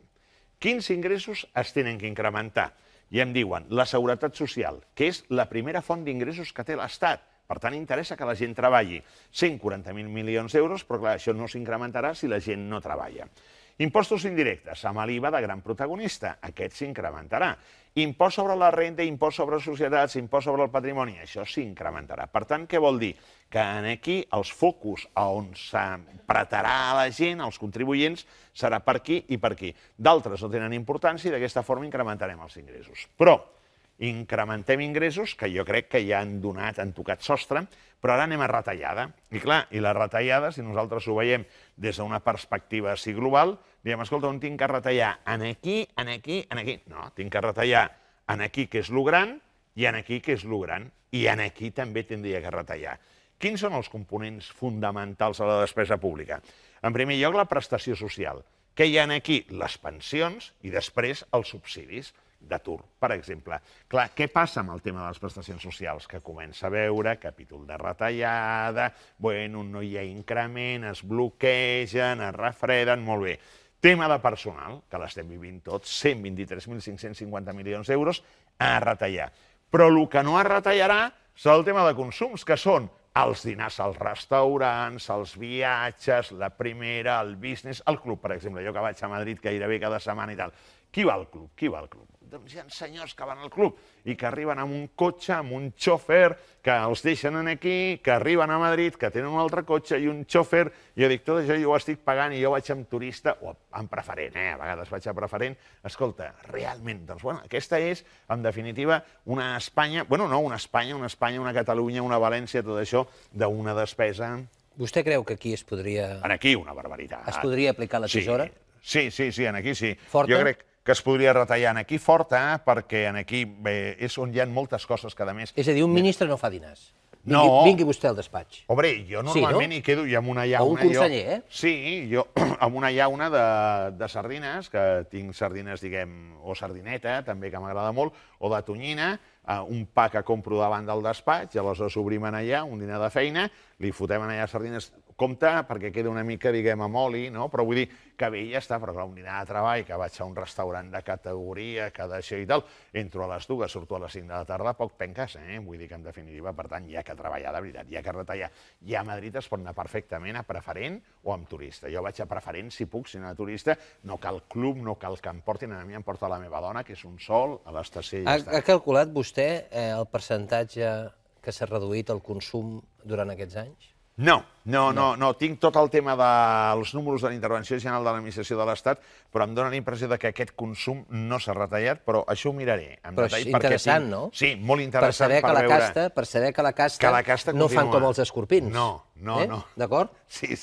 Quins ingressos es tenen que incrementar? I em diuen la seguretat social, que és la primera font d'ingressos que té l'Estat. Per tant, interessa que la gent treballi. 140.000 milions d'euros, però clar, això no s'incrementarà si la gent no treballa. Impostos indirectes, amb l'IVA de gran protagonista, aquest s'incrementarà. Impost sobre la renda, impost sobre societats, impost sobre el patrimoni, això s'incrementarà. Per tant, què vol dir? Que aquí els focus on s'apretarà la gent, els contribuents, serà per aquí i per aquí. D'altres no tenen importància i d'aquesta forma incrementarem els ingressos. Però incrementem ingressos, que jo crec que ja han tocat sostre, però ara anem a retallada. I clar, i la retallada, si nosaltres ho veiem des d'una perspectiva així global, diem, escolta, on tinc que retallar? Aquí. No, tinc que retallar aquí, que és lo gran, i aquí, que és lo gran, i aquí també tindria que retallar. Quins són els components fonamentals a la despesa pública? En primer lloc, la prestació social. Què hi ha aquí? Les pensions i després els subsidis d'atur, per exemple. Clar, què passa amb el tema de les prestacions socials? Que comença a veure capítol de retallada, bueno, no hi ha increment, es bloquegen, es refreden, molt bé. Tema de personal, que l'estem vivint tots, 123.550 milions d'euros a retallar. Però el que no es retallarà serà el tema de consums, que són els dinars als restaurants, els viatges, la primera, el business, el club, per exemple. Jo que vaig a Madrid gairebé cada setmana i tal. Qui va al club? Doncs hi ha senyors que van al club i que arriben amb un cotxe, amb un xòfer, que els deixen aquí, que arriben a Madrid, que tenen un altre cotxe i un xòfer. I jo dic, tot això jo ho estic pagant i jo vaig amb turista, o amb preferent, a vegades vaig a preferent. Escolta, realment, doncs, bueno, aquesta és, en definitiva, una Espanya, bueno, no una Espanya, una Catalunya, una València, tot això, d'una despesa... Vostè creu que aquí es podria... Aquí una barbaritat. Es podria aplicar la tisora? Sí, aquí sí. Forta? Jo crec que es podria retallar aquí forta, perquè aquí és on hi ha moltes coses que, a més... És a dir, un ministre no fa dinars. No. Vingui vostè al despatx. Hombre, jo normalment hi quedo i amb una llauna... O un conseller, Sí, jo amb una llauna de sardines, que tinc sardines, diguem, o sardineta, també que m'agrada molt, o de tonyina, un pa que compro davant del despatx, i aleshores obrim allà un dinar de feina, li fotem allà sardines compte perquè queda una mica, diguem, amb oli, no? Però vull dir que bé, ja està, però clar, un dinar de treball, que vaig a un restaurant de categoria, que d'això i tal, entro a les 2, surto a les 5 de la tarda, poc penques, Vull dir que, en definitiva, per tant, hi ha que treballar de veritat, hi ha que retallar. I a Madrid es pot anar perfectament a preferent o amb turista. Jo vaig a preferent, si puc, si no a turista, no cal club, no cal que em portin, a mi em porta la meva dona, que és un sol, a l'estació i ja està. Ha calculat vostè el percentatge que s'ha reduït el consum durant aquests anys? No. Tinc tot el tema dels números de la Intervenció General de l'Administració de l'Estat, però em dóna la impressió que aquest consum no s'ha retallat, però això ho miraré. Però és interessant, no? Sí, molt interessant per veure... Per saber que la casta no fan com els escorpins. No. D'acord? Sí.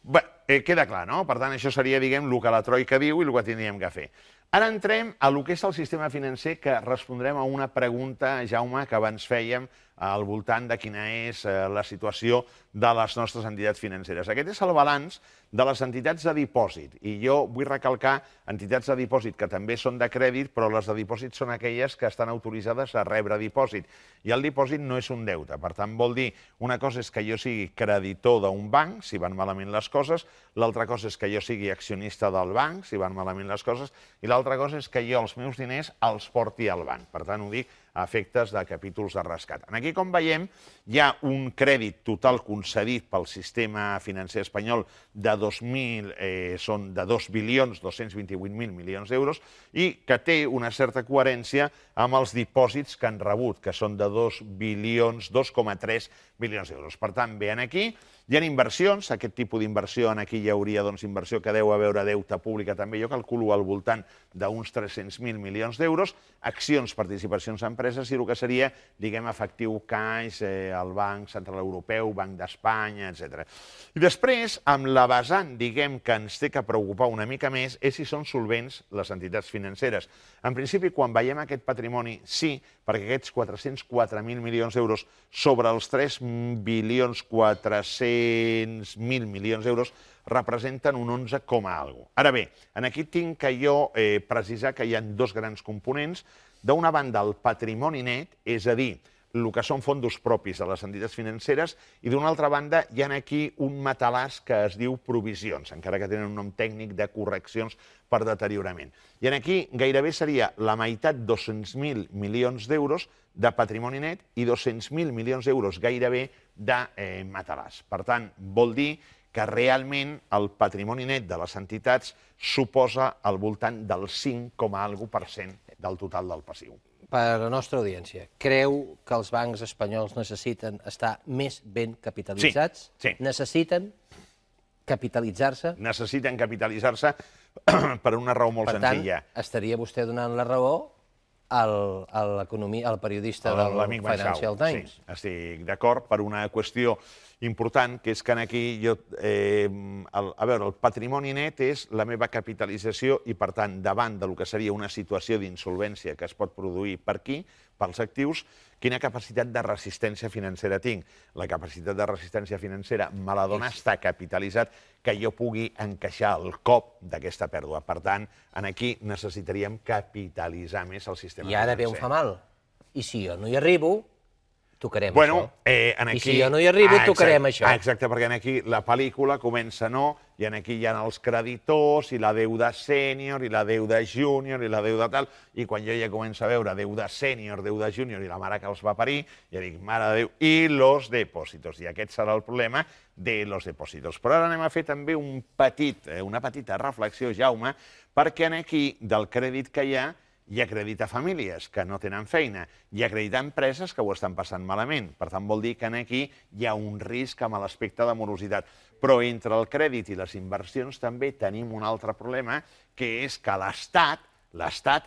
Bé, queda clar, no? Per tant, això seria, diguem, el que la Troika diu i el que tindríem que fer. Ara entrem a lo que és el sistema financer, que respondrem a una pregunta, Jaume, que abans fèiem al voltant de quina és la situació de les nostres entitats financeres. Aquest és el balanç de les entitats de dipòsit. I jo vull recalcar entitats de dipòsit que també són de crèdit, però les de dipòsit són aquelles que estan autoritzades a rebre dipòsit. I el dipòsit no és un deute. Per tant, vol dir, una cosa és que jo sigui creditor d'un banc, si van malament les coses, l'altra cosa és que jo sigui accionista del banc, si van malament les coses, i l'altra cosa és que jo els meus diners els porti al banc. Per tant, ho dic a efectes de capítols de rescat. Aquí, com veiem, hi ha un crèdit total concedit pel sistema financer espanyol de 2.228.000 milions d'euros i que té una certa coherència amb els dipòsits que han rebut, que són de 2,3 bilions d'euros. Per tant, ve aquí, hi ha inversions, aquest tipus d'inversió, aquí hi hauria inversió que deu haver deute pública també, jo calculo al voltant d'uns 300.000 milions d'euros, accions, participacions en empreses i el que seria, diguem, efectiu caix, el Banc Central Europeu, Banc d'Espanya, etc. I després, amb la vessant, diguem, que ens té que preocupar una mica més, és si són solvents les entitats financeres. En principi, quan veiem aquest patrimoni, sí, perquè aquests 404.000 milions d'euros sobre els 3.400.000 milions d'euros representen un 11, alguna. Ara bé, aquí tinc que jo precisar que hi ha dos grans components. D'una banda, el patrimoni net, és a dir, el que són fons propis de les entitats financeres, i d'una altra banda hi ha aquí un matalàs que es diu provisions, encara que tenen un nom tècnic de correccions per deteriorament. I aquí gairebé seria la meitat, 200.000 milions d'euros de patrimoni net i 200.000 milions d'euros gairebé de matalàs. Per tant, vol dir que realment el patrimoni net de les entitats suposa al voltant del 5,1% del total del passiu. Per a la nostra audiència, creu que els bancs espanyols necessiten estar més ben capitalitzats? Sí. Necessiten capitalitzar-se? Necessiten capitalitzar-se per una raó molt senzilla. Per tant, estaria vostè donant la raó al periodista del Financial Times? Sí, estic d'acord per una qüestió important, que és que aquí el patrimoni net és la meva capitalització i, per tant, davant del que seria una situació d'insolvència que es pot produir per aquí, pels actius, quina capacitat de resistència financera tinc? La capacitat de resistència financera me la dona estar capitalitzat que jo pugui encaixar el cop d'aquesta pèrdua. Per tant, aquí necessitaríem capitalitzar més el sistema financer. I ara ve on fa mal. I si jo no hi arribo, tocarem això. I si jo no hi arribo, tocarem això. Exacte, perquè aquí la pel·lícula comença, no? I aquí hi ha els creditors, i la deuda sènior, i la deuda júnior, i la deuda tal, i quan jo ja començo a veure deuda sènior, deuda júnior, i la mare que els va parir, ja dic, mare de Déu, i los depòsitos. I aquest serà el problema de los depòsitos. Però ara anem a fer també una petita reflexió, Jaume, perquè aquí, del crèdit que hi ha crèdit a famílies que no tenen feina, hi ha crèdit a empreses que ho estan passant malament. Per tant, vol dir que aquí hi ha un risc amb l'aspecte de morositat. Però entre el crèdit i les inversions també tenim un altre problema, que és que l'Estat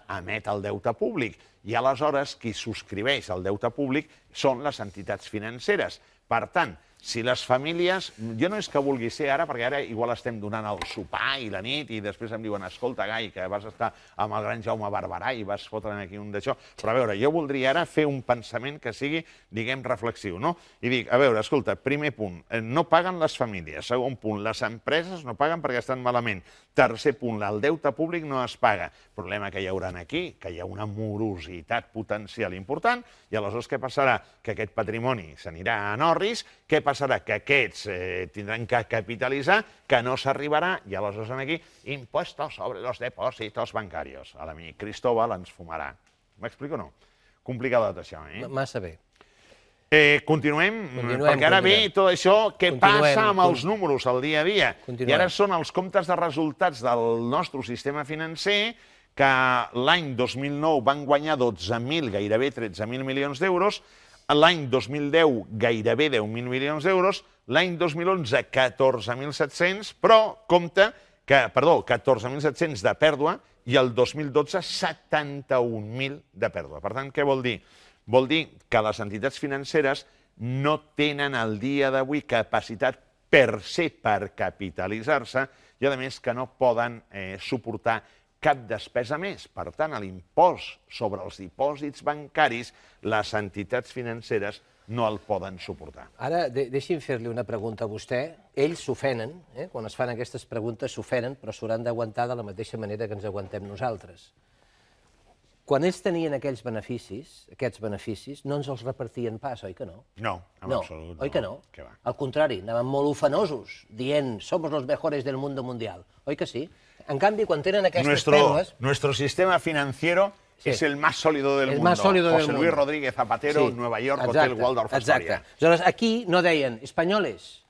emet el deute públic i aleshores qui subscriveix el deute públic són les entitats financeres. Per tant, si les famílies... Jo no és que vulgui ser ara, perquè ara igual estem donant el sopar i la nit i després em diuen, escolta, Gai, que vas estar amb el gran Jaume Barberà i vas fotre'n aquí un d'això. Però a veure, jo voldria ara fer un pensament que sigui, diguem, reflexiu, no? I dic, a veure, escolta, primer punt, no paguen les famílies. Segon punt, les empreses no paguen perquè estan malament. Tercer punt, el deute públic no es paga. Problema que hi haurà aquí, que hi ha una morositat potencial important i aleshores què passarà? Que aquest patrimoni s'anirà a Norris. Què passarà? passarà? Que aquests tindran que capitalitzar, que no s'arribarà, i aleshores aquí, impuestos sobre los depósitos bancarios. L'amic Cristóbal ens fumarà. M'explico o no? Complicat això, eh? Massa bé. Continuem, perquè ara ve tot això que passa amb els números al dia a dia. I ara són els comptes de resultats del nostre sistema financer, que l'any 2009 van guanyar 12.000, gairebé 13.000 milions d'euros, l'any 2010 gairebé 10.000 milions d'euros, l'any 2011 14.700, però compte que, perdó, 14.700 de pèrdua i el 2012 71.000 de pèrdua. Per tant, què vol dir? Vol dir que les entitats financeres no tenen al dia d'avui capacitat per se per capitalitzar-se i, a més, que no poden suportar cap despesa més. Per tant, l'impost sobre els dipòsits bancaris, les entitats financeres no el poden suportar. Ara, deixi'm fer-li una pregunta a vostè. Ells s'ofenen, quan es fan aquestes preguntes s'ofenen, però s'hauran d'aguantar de la mateixa manera que ens aguantem nosaltres. Quan ells tenien aquests beneficis, no ens els repartien pas, oi que no? No, en absolut no. Oi que no? Al contrari, anaven molt ufanosos, dient, somos los mejores del mundo mundial. Oi que sí? En canvi, quan tenen aquestes pèrdues... Nuestro sistema financiero es el más sólido del mundo. José Luis Rodríguez Zapatero, Nueva York, Hotel Waldorf Astoria. Aleshores, aquí no deien, españoles,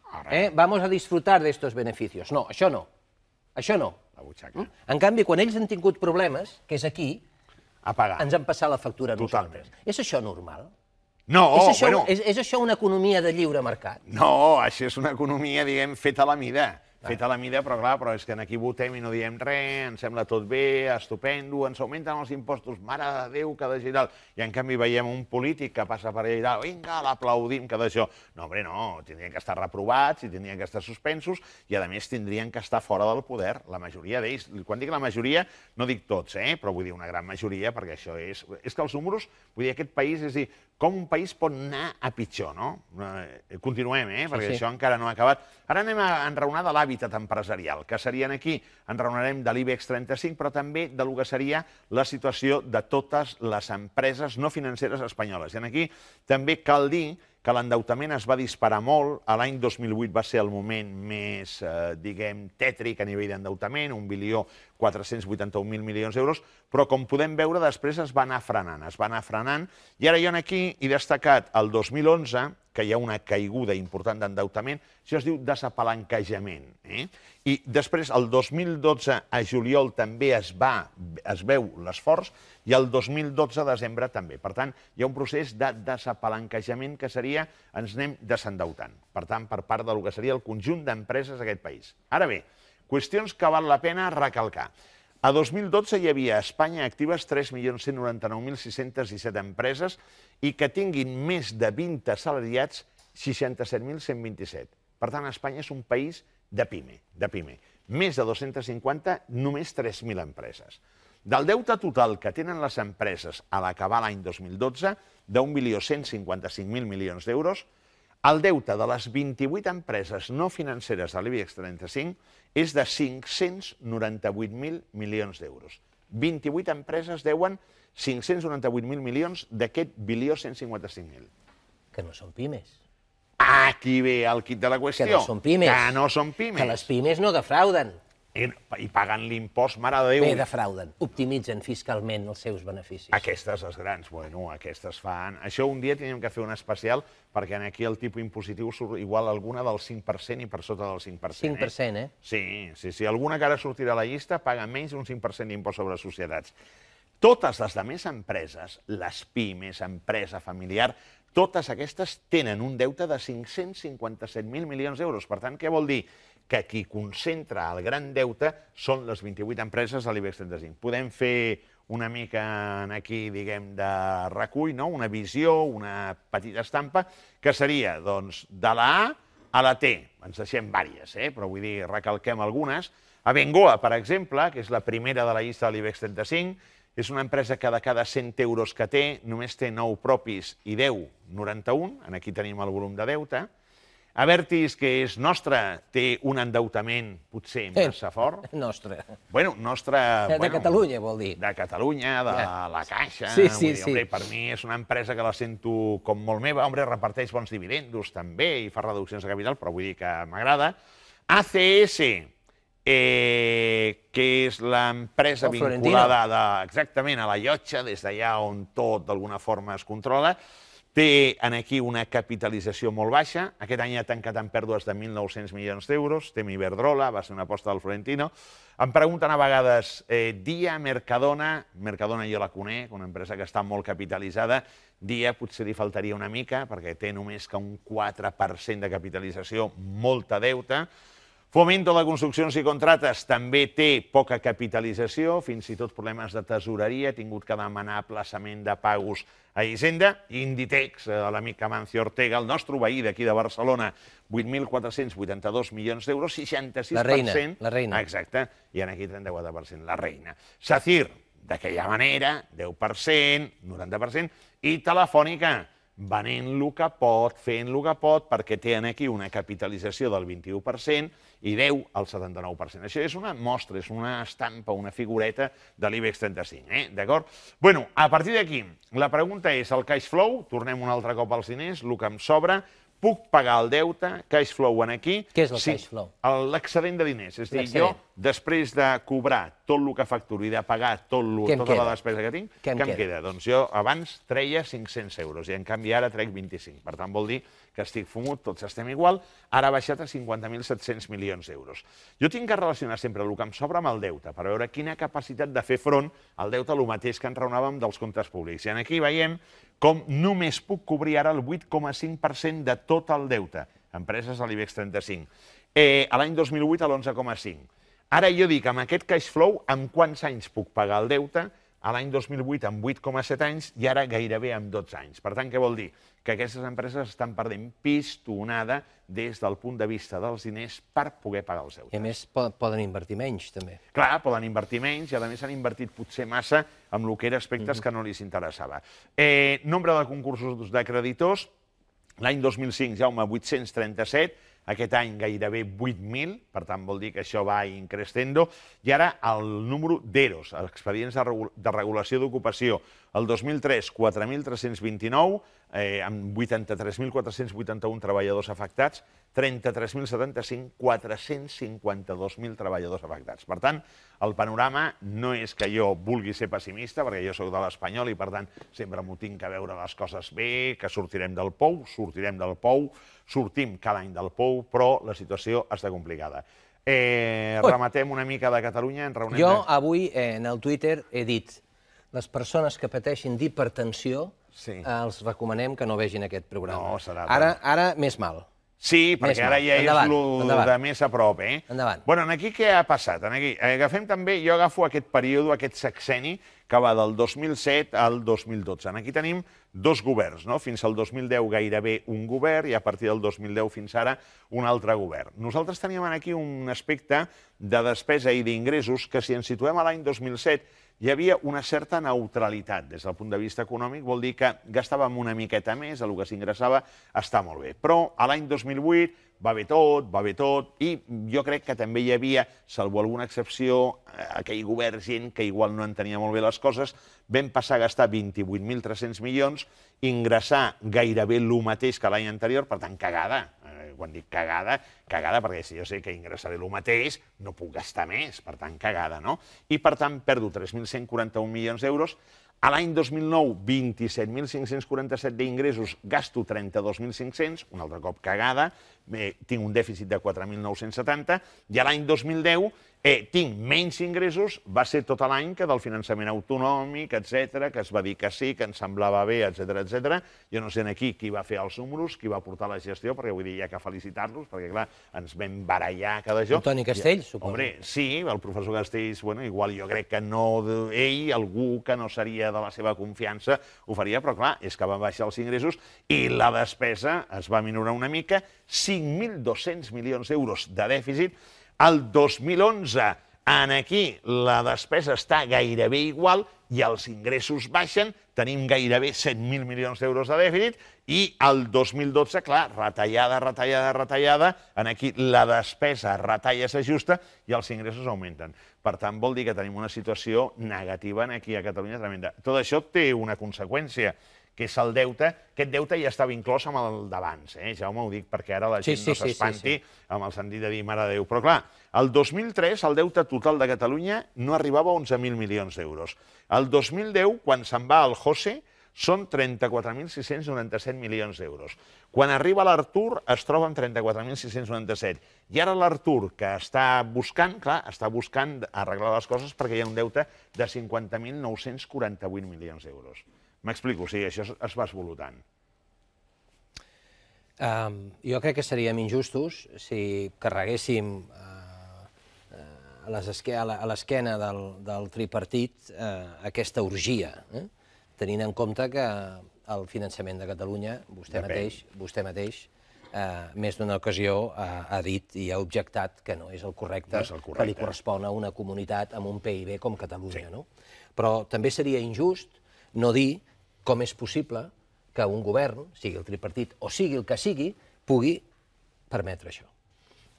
vamos a disfrutar de estos beneficios. No, això no. Això no. En canvi, quan ells han tingut problemes, que és aquí, ens han passat la factura a nosaltres. És això normal? No, bueno... És això una economia de lliure mercat? No, això és una economia, diguem, feta a la mida. Feta a la mida, però clar, però és que aquí votem i no diem res, ens sembla tot bé, estupendo, ens augmenten els impostos, mare de Déu, que d'això i tal. I en canvi veiem un polític que passa per allà i tal, vinga, l'aplaudim, que d'això. No, home, no, tindrien que estar reprovats i tindrien que estar suspensos i, a més, tindrien que estar fora del poder, la majoria d'ells. Quan dic la majoria, no dic tots, però vull dir una gran majoria, perquè això és... És que els números, vull dir, aquest país, és dir, com un país pot anar a pitjor, no? Continuem, perquè això encara no ha acabat. Ara anem a enraonar de l'hàbitat empresarial, que serien aquí, enraonarem de l'IBEX 35, però també de lo que seria la situació de totes les empreses no financeres espanyoles. I aquí també cal dir que l'endeutament es va disparar molt. L'any 2008 va ser el moment més, diguem, tètric a nivell d'endeutament, 1.481.000 milions d'euros, però com podem veure, després es va anar frenant, i ara jo aquí he destacat el 2011, que hi ha una caiguda important d'endeutament, això es diu desapalanquejament. I després, el 2012, a juliol, també es veu l'esforç, i el 2012, a desembre, també. Per tant, hi ha un procés de desapalanquejament que seria, ens anem desendeutant. Per tant, per part del que seria el conjunt d'empreses d'aquest país. Ara bé, qüestions que val la pena recalcar. A 2012 hi havia a Espanya actives 3.199.617 empreses i que tinguin més de 20 assalariats 67.127. Per tant, Espanya és un país de pime. Més de 250, només 3.000 empreses. Del deute total que tenen les empreses a l'acabar l'any 2012, d'1.155.000 milions d'euros, el deute de les 28 empreses no financeres de l'IBEX 35 és de 598.000 milions d'euros. 28 empreses deuen 598.000 milions d'aquest 1.155.000. Que no són pimes. Aquí ve el quid de la qüestió. Que no són pimes. Que no són pimes. Que les pimes no defrauden. I pagant l'impost, mare de Déu. Bé, defrauden. Optimitzen fiscalment els seus beneficis. Aquestes, les grans, bueno, aquestes fan... Això un dia teníem que fer un especial, perquè aquí el tipus impositiu surt igual alguna del 5% i per sota del 5%. 5%, Sí. Alguna que ara sortirà a la llista paga menys d'un 5% d'impost sobre societats. Totes les altres empreses, les pimes, empresa familiar, totes aquestes tenen un deute de 557.000 milions d'euros. Per tant, què vol dir? Que qui concentra el gran deute són les 28 empreses de l'IBEX 35. Podem fer una mica aquí, diguem, de recull, una visió, una petita estampa, que seria, doncs, de la A a la T. Ens deixem diverses, però vull dir, recalquem algunes. Abengoa, per exemple, que és la primera de la llista de l'IBEX 35, és una empresa que de cada 100 euros que té, només té 9 propis i 10, 91. Aquí tenim el volum de deute. Abertis, que és nostre, té un endeutament potser massa fort. Nostre. Bueno, nostre... De Catalunya, vol dir. De Catalunya, de la Caixa. Sí. Hombre, per mi és una empresa que la sento com molt meva. Hombre, reparteix bons dividendos també i fa reduccions de capital, però vull dir que m'agrada. ACS, que és l'empresa vinculada exactament a la llotja, des d'allà on tot d'alguna forma es controla, té aquí una capitalització molt baixa. Aquest any ha tancat amb pèrdues de 1.900 milions d'euros. Té Iberdrola, va ser una aposta del Florentino. Em pregunten a vegades, Dia, Mercadona... Mercadona jo la conec, una empresa que està molt capitalitzada. Dia potser li faltaria una mica, perquè té només que un 4% de capitalització, molta deute. Fomento de Construccions i Contrates també té poca capitalització, fins i tot problemes de tesoreria, ha tingut que demanar aplaçament de pagos a Hisenda. Inditex, l'amic Amancio Ortega, el nostre veí d'aquí de Barcelona, 8.482 milions d'euros, 66%. La reina. Exacte, i aquí 34%, la reina. SACIR, d'aquella manera, 10%, 90%, i Telefònica, venent el que pot, fent el que pot, perquè té aquí una capitalització del 21% i 10 al 79%. Això és una mostra, és una estampa, una figureta de l'IBEX 35, d'acord? Bueno, a partir d'aquí, la pregunta és el cash flow, tornem un altre cop als diners, el que em sobra, puc pagar el deute, cash flow aquí... Què és el cash flow? L'excedent de diners. És a dir, jo, després de cobrar tot el que facturo i de pagar tota la despesa que tinc, què em queda? Doncs jo abans treia 500 euros i en canvi ara trec 25. Per tant, vol dir que estic fumut, tots estem igual, ara ha baixat a 50.700 milions d'euros. Jo tinc que relacionar sempre el que em sobra amb el deute, per veure quina capacitat de fer front al deute, el mateix que enraonàvem dels comptes públics. I aquí veiem com només puc cobrir ara el 8,5% de tot el deute, empreses de l'IBEX 35. A l'any 2008 a l'11,5%. Ara jo dic, amb aquest cash flow, amb quants anys puc pagar el deute? A l'any 2008 amb 8,7 anys i ara gairebé amb 12 anys. Per tant, què vol dir? Que aquestes empreses estan perdent pistonada des del punt de vista dels diners per poder pagar els deutes. I a més poden invertir menys, també. Clar, poden invertir menys i a més han invertit potser massa amb el que eren aspectes que no li interessava. Nombre de concursos de creditors, l'any 2005, Jaume, 837, aquest any gairebé 8.000, per tant vol dir que això va increscendo, i ara el número d'EROs, expedients de regulació d'ocupació, el 2003, 4.329, amb 83.481 treballadors afectats, 33.075, 452.000 treballadors afectats. Per tant, el panorama no és que jo vulgui ser pessimista, perquè jo soc de l'Espanyol i, per tant, sempre m'ho tinc que veure les coses bé, que sortirem del pou, sortim cada any del pou, però la situació està complicada. Rematem una mica de Catalunya. Jo avui en el Twitter he dit les persones que pateixin d'hipertensió els recomanem que no vegin aquest programa. Ara més mal. Sí, perquè ara ja és el de més a prop. Endavant. Bueno, aquí què ha passat? Agafem també, jo agafo aquest període, aquest sexeni, que va del 2007 al 2012. Aquí tenim dos governs, fins al 2010 gairebé un govern i a partir del 2010 fins ara un altre govern. Nosaltres teníem aquí un aspecte de despesa i d'ingressos que si ens situem a l'any 2007 hi havia una certa neutralitat des del punt de vista econòmic, vol dir que gastàvem una miqueta més, el que s'ingressava està molt bé. Però a l'any 2008 va bé tot, i jo crec que també hi havia, salvo alguna excepció, aquell govern gent que igual no entenia molt bé les coses, vam passar a gastar 28.300 milions, ingressar gairebé el mateix que l'any anterior, per tant, cagada. Quan dic cagada, perquè si jo sé que ingressaré el mateix, no puc gastar més, per tant, cagada, no? I, per tant, perdo 3.141 milions d'euros. A l'any 2009, 27.547 d'ingressos, gasto 32.500, un altre cop cagada, tinc un dèficit de 4.970, i a l'any 2010 tinc menys ingressos, va ser tot l'any que del finançament autonòmic, etc., que es va dir que sí, que ens semblava bé, etc. Jo no sé aquí qui va fer els números, qui va portar la gestió, perquè vull dir, hi ha que felicitar-los, perquè clar, ens vam barallar cada jo. Antoni Castells, suposo. Hombre, sí, el professor Castells, bueno, igual jo crec que no ell, algú que no seria de la seva confiança, ho faria, però clar, és que van baixar els ingressos i la despesa es va minorar una mica, 5.200 milions d'euros de dèficit. El 2011, aquí la despesa està gairebé igual i els ingressos baixen, tenim gairebé 100.000 milions d'euros de dèficit, i el 2012, clar, retallada, aquí la despesa retalla, s'ajusta i els ingressos augmenten. Per tant, vol dir que tenim una situació negativa aquí a Catalunya tremenda. Tot això té una conseqüència, que és el deute. Aquest deute ja estava inclòs amb el d'abans, Jaume, ho dic perquè ara la gent no s'espanti amb el sentit de dir mare de Déu. Però clar, el 2003 el deute total de Catalunya no arribava a 11.000 milions d'euros. El 2010, quan se'n va el José, són 34.697 milions d'euros. Quan arriba l'Artur es troba amb 34.697. I ara l'Artur, que està buscant arreglar les coses perquè hi ha un deute de 50.948 milions d'euros. M'explico, o sigui, això es va esvolutant. Jo crec que seríem injustos si carreguéssim a l'esquena del tripartit aquesta orgia, tenint en compte que el finançament de Catalunya, vostè mateix, més d'una ocasió ha dit i ha objectat que no és el correcte que li correspon a una comunitat amb un PIB com Catalunya. Però també seria injust no dir com és possible que un govern, sigui el tripartit o sigui el que sigui, pugui permetre això.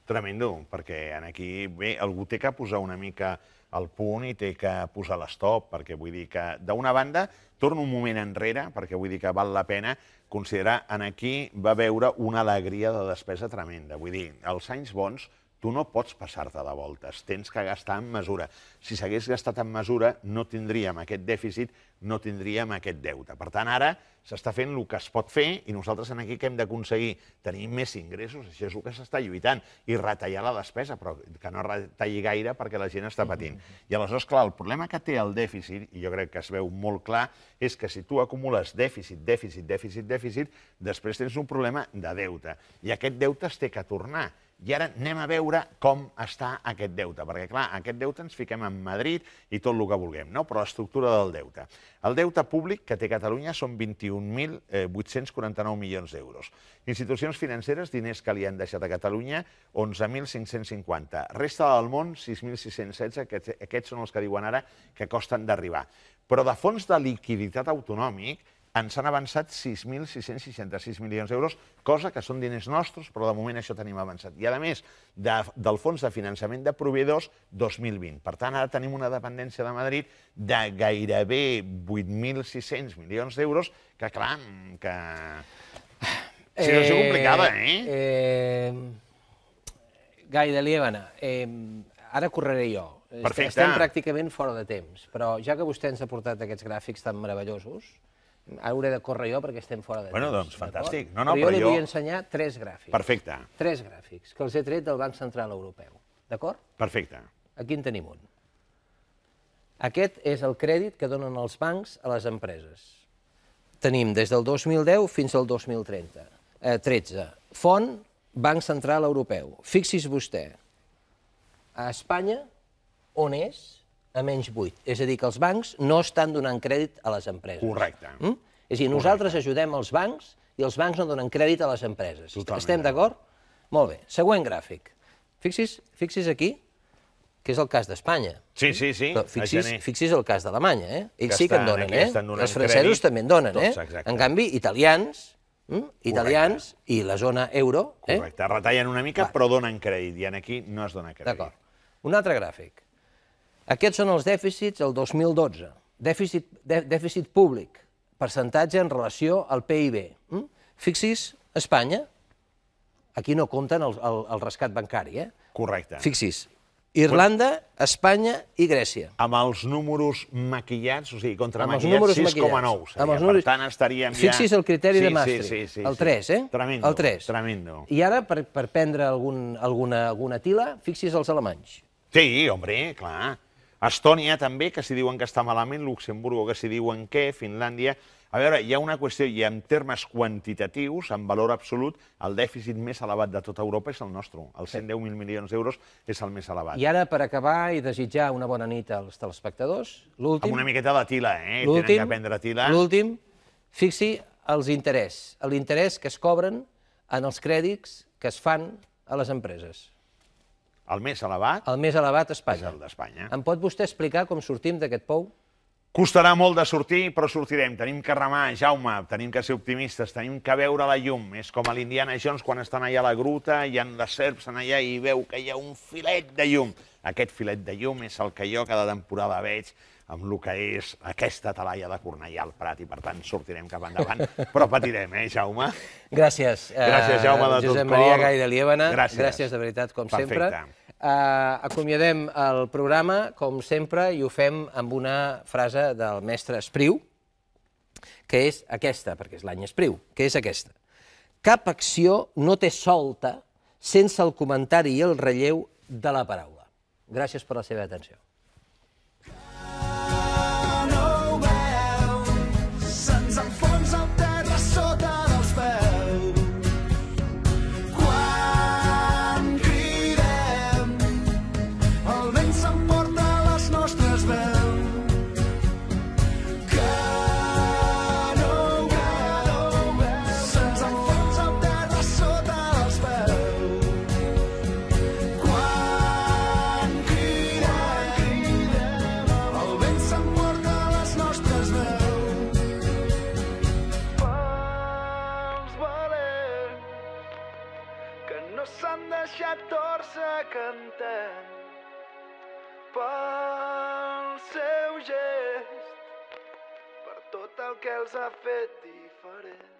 Tremendo, perquè aquí algú té que posar una mica el punt i té que posar l'estop, perquè vull dir que, d'una banda, torno un moment enrere, perquè vull dir que val la pena considerar aquí va veure una alegria de despesa tremenda. Vull dir, als anys bons tu no pots passar-te de voltes, tens que gastar en mesura. Si s'hagués gastat en mesura, no tindríem aquest dèficit, no tindríem aquest deute. Per tant, ara s'està fent el que es pot fer i nosaltres aquí que hem d'aconseguir tenir més ingressos, això és el que s'està lluitant, i retallar la despesa, però que no retalli gaire perquè la gent està patint. I aleshores, clar, el problema que té el dèficit, i jo crec que es veu molt clar, és que si tu acumules dèficit, després tens un problema de deute. I aquest deute es té que tornar. I ara anem a veure com està aquest deute, perquè, clar, aquest deute ens fiquem en Madrid i tot el que vulguem, però l'estructura del deute. El deute públic que té Catalunya són 21.849 milions d'euros. Institucions financeres, diners que li han deixat a Catalunya, 11.550. Resta del món, 6.616, aquests són els que diuen ara que costen d'arribar. Però de fons de liquiditat autonòmic, ens han avançat 6.666 milions d'euros, cosa que són diners nostres, però de moment això tenim avançat. I a més, del fons de finançament de proveïdors 2020. Per tant, ara tenim una dependència de Madrid de gairebé 8.600 milions d'euros, que clar, que... Situació complicada, Gai de Liébana, ara correré jo. Estem pràcticament fora de temps, però ja que vostè ens ha portat aquests gràfics tan meravellosos, hauré de córrer jo perquè estem fora de temps. Bueno, doncs, fantàstic. Però jo li vull ensenyar 3 gràfics. Perfecte. 3 gràfics, que els he tret del Banc Central Europeu. D'acord? Perfecte. Aquí en tenim un. Aquest és el crèdit que donen els bancs a les empreses. Tenim des del 2010 fins al 2013. Font Banc Central Europeu. Fixi's vostè, a Espanya, on és? A menys 8. És a dir, que els bancs no estan donant crèdit a les empreses. Correcte. És a dir, nosaltres ajudem els bancs i els bancs no donen crèdit a les empreses. Estem d'acord? Molt bé. Següent gràfic. Fixi's aquí, que és el cas d'Espanya. Sí. Fixi's el cas d'Alemanya, Ells sí que en donen, Els francesos també en donen, En canvi, italians i la zona euro... Correcte. Retallen una mica, però donen crèdit. I aquí no es dona crèdit. D'acord. Un altre gràfic. Aquests són els dèficits del 2012. Dèficit públic, percentatge en relació al PIB. Fixi's, Espanya, aquí no compten el rescat bancari, Correcte. Fixi's, Irlanda, Espanya i Grècia. Amb els números maquillats, o sigui, contramaquillats, 6,9. Per tant, estaríem ja... Fixi's el criteri de Maastricht, el 3, Tremendo, el 3. Tremendo. I ara, per prendre alguna tila, fixi's els alemanys. Sí, home, clar. Estònia també, que s'hi diuen que està malament, Luxemburgo, que s'hi diuen què, Finlàndia... A veure, hi ha una qüestió, i en termes quantitatius, en valor absolut, el dèficit més elevat de tota Europa és el nostre. Els 110.000 milions d'euros és el més elevat. I ara, per acabar i desitjar una bona nit als telespectadors, l'últim... Amb una miqueta de tila, Tenen que prendre tila. L'últim, fixi els interès. L'interès que es cobren en els crèdits que es fan a les empreses. El més elevat? El més elevat a Espanya. És el d'Espanya. Em pot vostè explicar com sortim d'aquest pou? Costarà molt de sortir, però sortirem. Tenim que remar, Jaume, tenim que ser optimistes, tenim que veure la llum. És com a l'Indiana Jones quan estan allà a la gruta, hi ha les serps allà i veu que hi ha un filet de llum. Aquest filet de llum és el que jo cada temporada veig amb el que és aquesta talaia de Cornellà al Prat i, per tant, sortirem cap endavant. Però patirem, Jaume? Gràcies. Gràcies, Jaume, de tot cor. Josep Maria Gai de Liébana. Gràcies de veritat, com sempre. Perfecte. Acomiadem el programa, com sempre, i ho fem amb una frase del mestre Espriu, que és aquesta, perquè és l'any Espriu, que és aquesta. Cap acció no té solta sense el comentari i el relleu de la paraula. Gràcies per la seva atenció. Cantant pel seu gest, per tot el que els ha fet diferent.